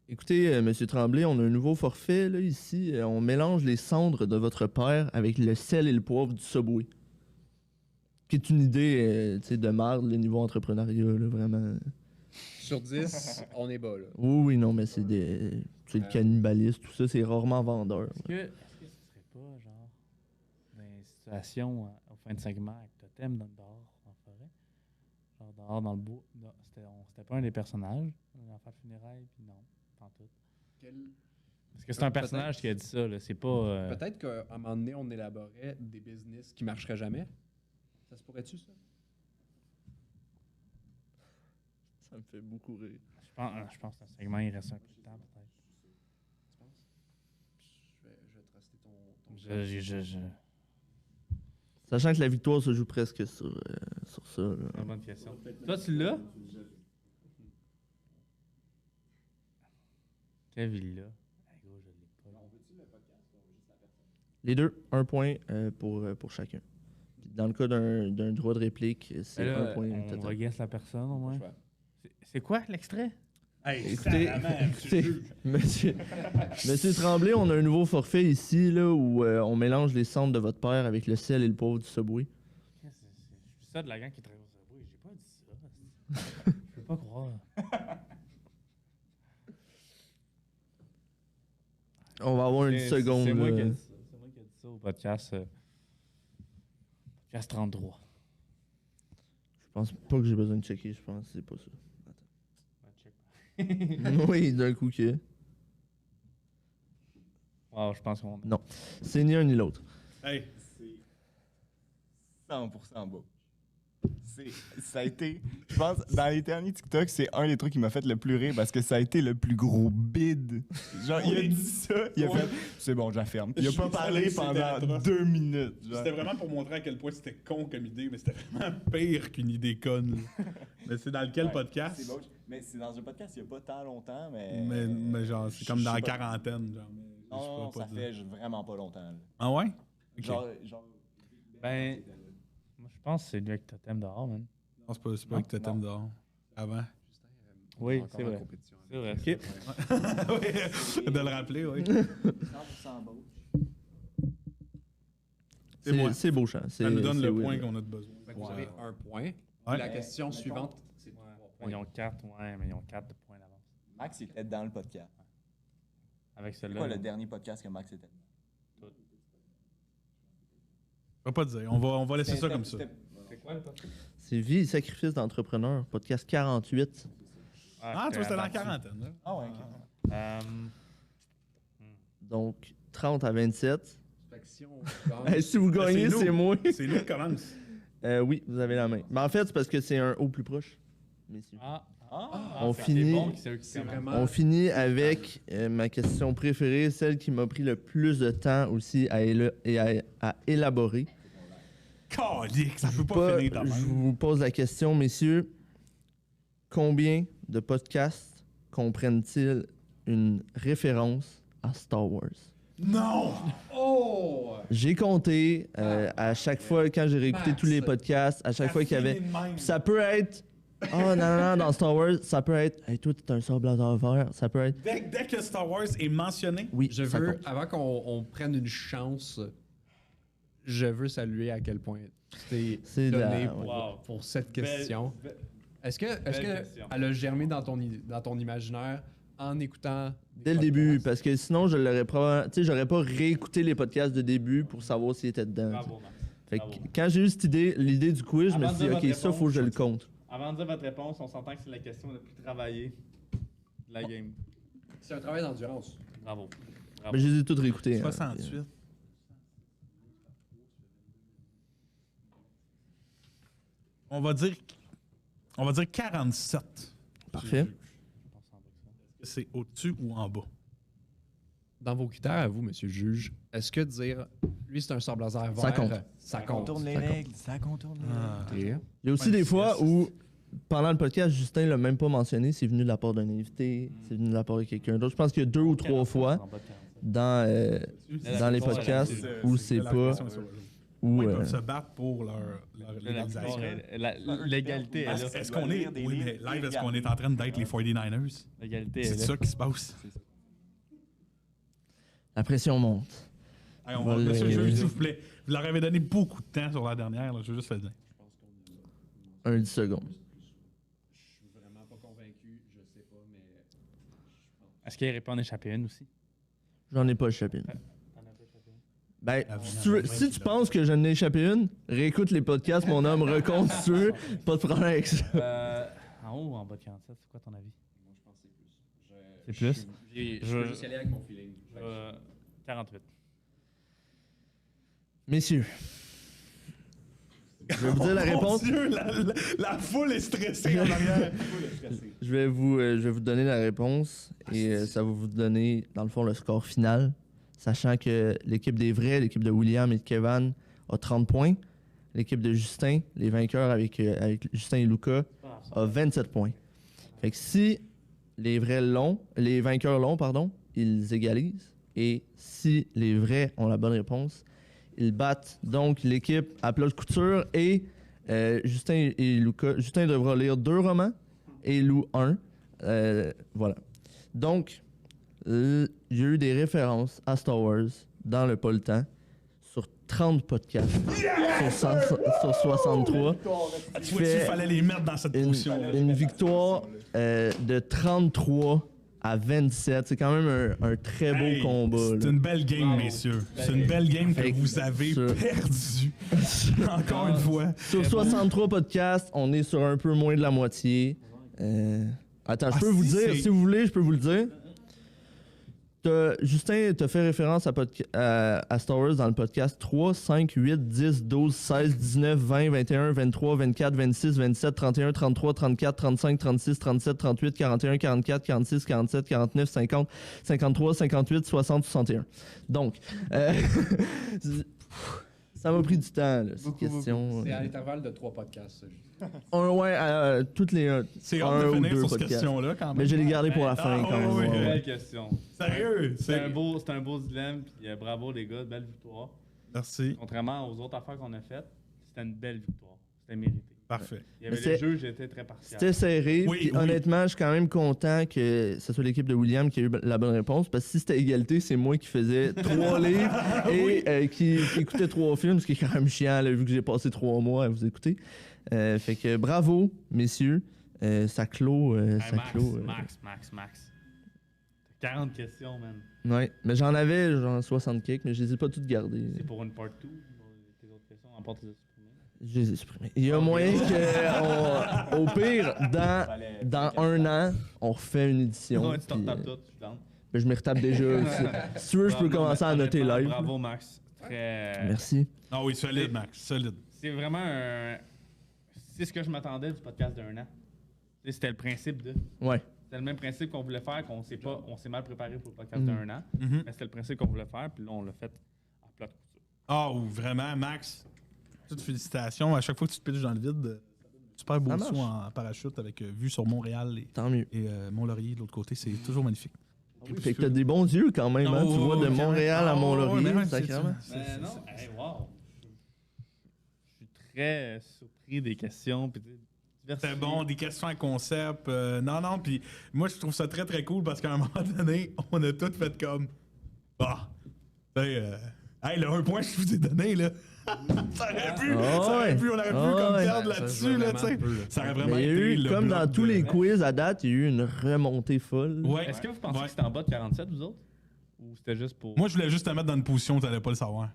Écoutez, Monsieur Tremblay, on a un nouveau forfait là, ici. On mélange les cendres de votre père avec le sel et le poivre du Subway. Qui est une idée tu sais, de merde, le niveau entrepreneuriat, là, vraiment. Sur 10, on est bas, là. Oui, non, mais c'est le cannibalisme, tout ça, c'est rarement vendeur. Est-ce que ce serait pas, genre, dans une situation au fin de segment avec Totem dehors, en forêt? Genre, dehors, dans le bois. Non, c'était pas un des personnages. L'enfant funérailles, puis non, pas en tout. Parce que c'est un personnage qui a dit ça, là. C'est pas. Peut-être qu'à un moment donné, on élaborait des business qui marcheraient jamais. Ça se pourrait-tu, ça? Ça me fait beaucoup rire. Je pense que c'est un segment, il reste un peu de temps, peut-être. Tu penses? Je vais te rester ton Je. Sachant que la victoire se joue presque sur ça. là. C'est une bonne question. Toi, tu l'as? Kev, il l'a. Ah, gros, je l'ai pas. Les deux, 1 point pour chacun. Puis dans le cas d'un droit de réplique, c'est Mais là, 1 point on total. reguesse la personne, au moins. choix. C'est quoi, l'extrait? Hey, Écoutez, sacrément, écoutez, monsieur Tremblay, on a un nouveau forfait ici là, où on mélange les cendres de votre père avec le sel et le poivre du Subway. Je suis ça de la gang qui travaille au Subway. J'ai pas dit ça. Je peux pas croire. On va avoir une seconde. C'est moi là. qui ai dit ça. C'est moi qui ai dit ça au podcast. Podcast 33. Je pense pas que j'ai besoin de checker, je pense que c'est pas ça. Check. Oui, d'un coup que. Wow, je pense qu'on. Non. C'est ni un ni l'autre. Hey, C'est 100% beau. Ça a été, je pense, dans les derniers TikTok, c'est un des trucs qui m'a fait le plus rire parce que ça a été le plus gros bid. Genre, il a dit ça, il a fait, c'est bon, j'affirme. Il a pas parlé C'était pendant atroce. 2 minutes. genre. c'était vraiment pour montrer à quel point c'était con comme idée, mais c'était vraiment pire qu'une idée conne. là. Mais c'est dans lequel Ouais, podcast? C'est beau. Mais c'est dans un podcast il y a pas tant longtemps, mais. Mais genre, c'est comme je dans sais la pas. quarantaine. Genre, mais je Non, pourrais ça pas dire. fait vraiment pas longtemps. là. Ah ouais? Ok. Genre. Ben, moi, je pense que c'est lui avec Totem dehors, man. Non, c'est pas avec Totem dehors. Avant. Oui, Encore c'est en vrai. compétition. C'est vrai. Oui, de le rappeler, oui. 100% beau. C'est moi. C'est beau, Champ. Ça nous donne c'est le oui, point là. qu'on a de besoin. Fait que vous avez un point. Ouais. La question suivante, c'est 3 points. Ils ont 4, ouais, mais ils ont 4 de points d'avance. Max était dans le podcast. Avec C'est celui-là. quoi le dernier podcast que Max était dans? Je vais pas te dire. On va laisser ça comme ça. C'est quoi le podcast? C'est Vie et sacrifice d'entrepreneur, podcast 48. Ah, toi, c'était dans la quarantaine. Là. Ah ouais, ok. Donc, 30 à 27. Fait que si on gagne- Hey, si vous gagnez, nous. c'est moi. C'est nous qui commence. Oui, vous avez la main. Mais en fait, c'est parce que c'est un haut plus proche. Messieurs. On c'est finit- bon que c'est eux qui C'est commencent. vraiment. On finit avec ma question préférée, celle qui m'a pris le plus de temps aussi à élaborer. Calique, ça peut pas Pas- finir dans je vous pose la question, messieurs. Combien de podcasts comprennent-ils une référence à Star Wars? Non! Oh! J'ai compté à chaque fois, quand j'ai réécouté Max. tous les podcasts, à chaque fois qu'il y avait... Puis ça peut être Ah, non, dans Star Wars, ça peut être. Hey, toi, t'es un sable laser vert. Ça peut être. Dès que Star Wars est mentionné, Oui, Je ça veux, compte. avant qu'on prenne une chance, je veux saluer à quel point tu C'est t'es donné la- pour cette question. Est-ce que question. elle a germé dans ton imaginaire en écoutant des Dès le début, podcasts? parce que sinon, je l'aurais probablement. Tu sais, j'aurais pas réécouté les podcasts de début pour savoir s'il était dedans. Bravo, Max. Fait que Bravo. quand j'ai eu cette idée, l'idée du quiz, je me Avant suis de dit, dire ok, ça, votre faut que je le réponse, compte. Avant de dire votre réponse, on s'entend que c'est la question la plus travaillée de la game. C'est un travail d'endurance. Bravo. Mais je les ai toutes réécoutées. hein. 68. On va dire 47. Parfait. C'est au-dessus ou en bas? Dans vos critères à vous, monsieur le juge, est-ce que dire lui c'est un sable laser vert, Ça compte. Ça compte. Contourne les règles, ça contourne les règles. Ok. Il y a aussi des fois où, pendant le podcast, Justin l'a même pas mentionné, c'est venu de la part d'un invité, c'est venu de la part de quelqu'un d'autre. Je pense qu'il y a 2 ou 3 fois dans les podcasts où c'est pas. Où, Ils peuvent se battre pour leur légalisation. L'égalité est là. Est-ce qu'on est, oui, mais live, est-ce qu'on est en train d'être les 49ers? L'égalité est C'est là. ça qui se passe. La pression monte. Hey, Voilà. monsieur le juge, s'il vous plaît, vous leur avez donné beaucoup de temps sur la dernière, là, je veux juste le dire. 10 secondes. Je suis vraiment pas convaincu, je sais pas, mais Est-ce qu'il aurait pu en échapper une aussi? J'en ai pas échappé une. T'en as pas échappé une? Ben, si tu penses que j'en ai échappé une, réécoute les podcasts, mon homme, recompte si tu veux. Pas de problème avec ça. En haut ou en bas de 47, c'est quoi ton avis? moi je pense que c'est plus. C'est plus? Je peux juste y aller avec mon feeling. 48. Messieurs, je vais vous dire la réponse. Mon Dieu, la foule est stressée en arrière. Je vais vous donner la réponse et ça va vous donner, dans le fond, le score final. Sachant que l'équipe des vrais, l'équipe de William et de Kevin, a 30 points. L'équipe de Justin, les vainqueurs avec Justin et Luca, a 27 points. Fait que si les vainqueurs l'ont, ils égalisent. Et si les vrais ont la bonne réponse, ils battent donc l'équipe à plat de couture et Justin et Luca. Justin devra lire 2 romans et Lou 1. Voilà. Donc, il y a eu des références à Star Wars dans le Pas le temps sur 30 podcasts sur 63. Tu vois, il fait fallait les mettre dans cette position. Une victoire de 33 à 27. C'est quand même un très beau Hey, combat. C'est là. une belle game, messieurs. C'est une belle game que Fait que vous avez sur- perdue. Encore une fois. Sur 63 podcasts, on est sur un peu moins de la moitié. Attends, je peux vous si, dire, c'est- si vous voulez, je peux vous le dire. Justin t'a fait référence à Star Wars dans le podcast 3, 5, 8, 10, 12, 16, 19, 20, 21, 23, 24, 26, 27, 31, 33, 34, 35, 36, 37, 38, 41, 44, 46, 47, 49, 50, 53, 58, 60, 61. Donc, ça m'a pris du temps, là, cette question. C'est à l'intervalle de 3 podcasts, ça. Toutes les C'est un hâte de ou finir deux sur cette podcasts. question-là, quand même. Mais je l'ai gardé pour la fin, quand même. oui, ouais. Belle question. Sérieux? C'est un beau dilemme, puis bravo les gars, belle victoire. Merci. Contrairement aux autres affaires qu'on a faites, c'était une belle victoire. C'était mérité. Parfait. Il y avait Mais les c'est- jeux, j'étais très partial. C'était serré. Oui, puis oui. honnêtement, je suis quand même content que ce soit l'équipe de William qui a eu la bonne réponse. Parce que si c'était égalité, c'est moi qui faisais 3 livres et qui écoutait 3 films, ce qui est quand même chiant, là, vu que j'ai passé 3 mois à vous écouter. Fait que bravo, messieurs. Ça clôt. Hey, ça clôt Max. T'as 40 questions, man. Ouais, mais j'en avais genre 60 kicks, mais je les ai pas toutes gardées. C'est pour une part 2. Tes autres questions, en part, tu les as supprimées. Je les ai supprimées. Il y a moyen que, au pire, dans 1 an, on refait une édition. Ouais, tu t'en puis, retapes tout, je suis down. ben, je me retape déjà aussi. Si tu veux, je peux Bravo, commencer à noter honnêtement, live. Bravo, Max. Très. Merci. Ah oui, solide, Max. Solide. C'est vraiment un. C'est ce que je m'attendais du podcast d'1 an. Tu sais, c'était le principe de. Ouais. C'était le même principe qu'on voulait faire, qu'on s'est mal préparé pour le podcast Mhm. d'1 an. Mhm. Mais c'était le principe qu'on voulait faire, puis là, on l'a fait à plat de couture. Ah, vraiment, Max. Toutes félicitations. À chaque fois que tu te pitches dans le vide, super beau Ça saut marche. en parachute avec vue sur Montréal Tant mieux. et Mont-Laurier de l'autre côté. C'est toujours magnifique. Fait que t'as des bons yeux quand même, hein? Tu vois de Montréal à Mont-Laurier, sacrément. Mais non, hey, wow. Je suis très surpris des questions. Puis, tu C'était bon, des questions à concept. Non, puis moi, je trouve ça très, très cool parce qu'à un moment donné, on a tout fait comme... Bah, hey, le 1 point que je vous ai donné, là, ça aurait pu, on aurait pu comme perdre là-dessus, là, tu sais. Ça aurait vraiment Mais il y a été eu, le comme bloc dans tous de- les quiz à date, il y a eu une remontée folle. Ouais. Est-ce que vous pensez Ouais. que c'était en bas de 47, vous autres? Ou c'était juste pour... Moi, je voulais juste te mettre dans une position où tu n'allais pas le savoir.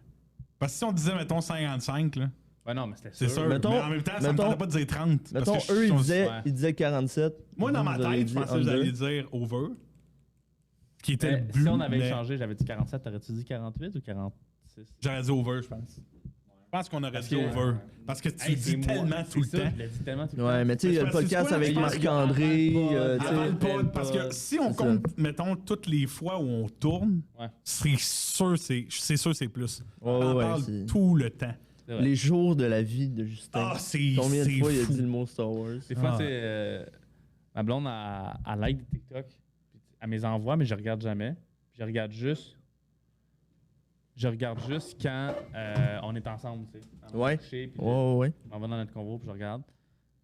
Parce que si on disait, mettons, 55, là, Ouais, non, mais c'était c'est sûr. Mettons- mais en même temps, ça me mettons- tentait pas de dire 30. Mettons, parce que eux, ouais. ils disaient 47. Moi, dans Vous, ma vous avez tête, je dit pensais que vous under. alliez dire over. Qui était le but. Si on avait mais échangé, j'avais dit 47, t'aurais-tu dit 48 ou 46? J'aurais dit over, je pense. Je pense qu'on aurait dit over. Parce que tu Hey, le c'est dis moi, tellement c'est tout le ça, temps. Je l'ai dit tellement tout le temps. Ouais, mais tu sais, il y a le Mais c'est podcast quoi, avec je pense Marc-André. Avale tu sais. pas, parce que si on C'est ça. compte, mettons, toutes les fois où on tourne, Ouais. c'est sûr c'est plus. Ouais, On en ouais, parle c'est- tout le temps. C'est vrai. Les jours de la vie de Justin. Ah, c'est Combien de c'est fois il a fou. dit le mot Star Wars? Des fois, Ah. tu sais, ma blonde, elle like des TikTok. Puis elle me les envoie, mais je regarde jamais. Puis je regarde juste quand on est ensemble, tu sais. Dans le Ouais. marché, puis Ouais. je m'en vais dans notre convo, puis je regarde.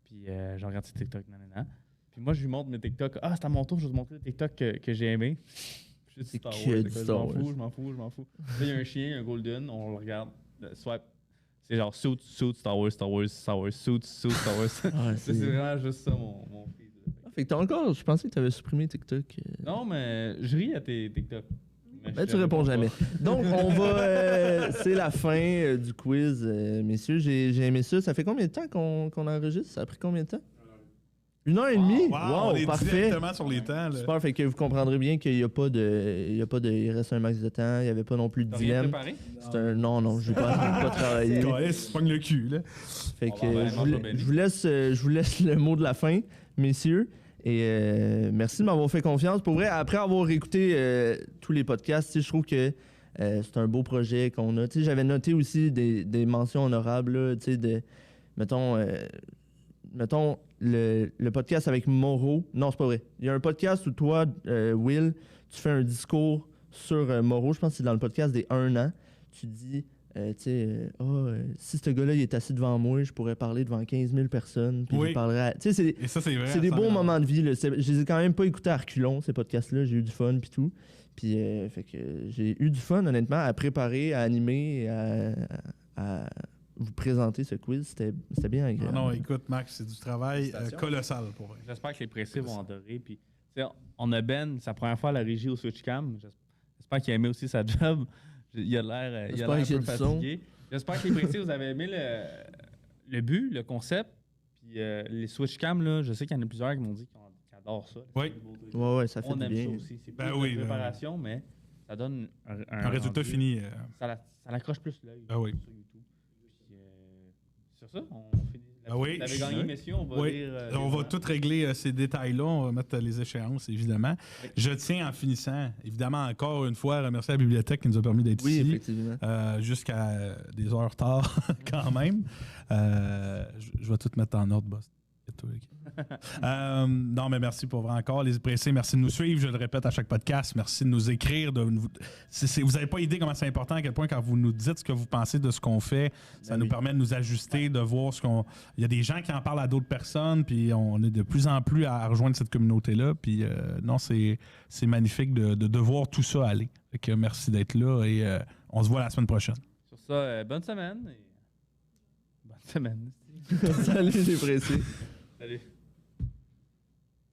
Puis je regarde ses TikTok, nanana. Puis moi, je lui montre mes TikTok. Ah, c'est à mon tour, je vais te montrer les TikTok que j'ai aimé. Je dis C'est Star que Wars, du je Star m'en Wars. fous. Là, il y a un chien, un golden, on le regarde. Swipe. C'est genre suit, Star Wars, Star Wars, suit, Star Wars. Ah, c'est vraiment juste ça, mon feed. Ah, fait que t'as encore, je pensais que t'avais supprimé TikTok. Non, mais je ris à tes TikTok. Mais Ben, je tu te réponds pas. jamais. Donc, on va. C'est la fin du quiz, messieurs. J'ai aimé ça. Ça fait combien de temps qu'on enregistre? Ça a pris combien de temps? 1h30? Wow, on est parfait. directement sur les temps. Là. Super, fait que vous comprendrez bien qu'il n'y a pas de. Il reste un max de temps. Il n'y avait pas non plus de T'as rien dilemme. préparé? C'est un. Non, je vais pas travailler. Tu pognes le cul, là. Fait que ben, je, mange vous, pas béni. je vous laisse le mot de la fin, messieurs. Et merci de m'avoir fait confiance. Pour vrai, après avoir écouté tous les podcasts, tu sais, je trouve que c'est un beau projet qu'on a. Tu sais, j'avais noté aussi des mentions honorables, là, tu sais, mettons le podcast avec Moreau. Non, c'est pas vrai. Il y a un podcast où toi, Will, tu fais un discours sur Moreau. Je pense que c'est dans le podcast des 1 an. Tu dis, si ce gars-là il est assis devant moi, je pourrais parler devant 15 000 personnes. Puis Oui. je parlerais. Tu sais, Et ça, c'est vrai. c'est des ça, beaux mais- moments de vie. Là. Je les ai quand même pas écoutés à reculons, ces podcasts-là. J'ai eu du fun puis tout. Puis fait que j'ai eu du fun, honnêtement, à préparer, à animer, à vous présenter ce quiz. C'était bien Ah agréable. non, écoute, Max, c'est du travail colossal pour vrai. J'espère que les pressés vont adorer. Puis, tu sais, on a Ben, sa première fois à la régie au Switchcam. J'espère qu'il a aimé aussi sa job. Il a l'air J'espère un qu'il y a peu du son. fatigué. J'espère que les pressés, vous avez aimé le but, le concept. Puis les Switchcam, là, je sais qu'il y en a plusieurs qui m'ont dit qu'ils adorent ça. Oui. Ouais, ça fait On du aime bien. ça aussi. C'est Ben plus oui, de ben préparation, mais ça donne Un résultat rendu. fini. Ça l'accroche plus l'œil Ah oui. sur YouTube. Puis, sur ça, on finit. Ah oui, Vous avez je- gagné, messieurs. On va Oui, lire, on va tout régler ces détails-là. On va mettre les échéances, évidemment. Je tiens, en finissant, évidemment, encore une fois, à remercier la bibliothèque qui nous a permis d'être Oui, ici. effectivement. Jusqu'à des heures tard, quand même. Je vais tout mettre en ordre, boss. C'est tout, ok. Non, mais merci pour vrai encore. Les pressés, merci de nous suivre. Je le répète à chaque podcast. Merci de nous écrire. Vous n'avez pas idée comment c'est important, à quel point quand vous nous dites ce que vous pensez de ce qu'on fait, ça nous permet de nous ajuster, de voir ce qu'on. Il y a des gens qui en parlent à d'autres personnes, puis on est de plus en plus à rejoindre cette communauté-là. Puis non, c'est magnifique de voir tout ça aller. Fait que merci d'être là et on se voit la semaine prochaine. Sur ça, bonne semaine. Bonne semaine. Salut les pressés. Salut.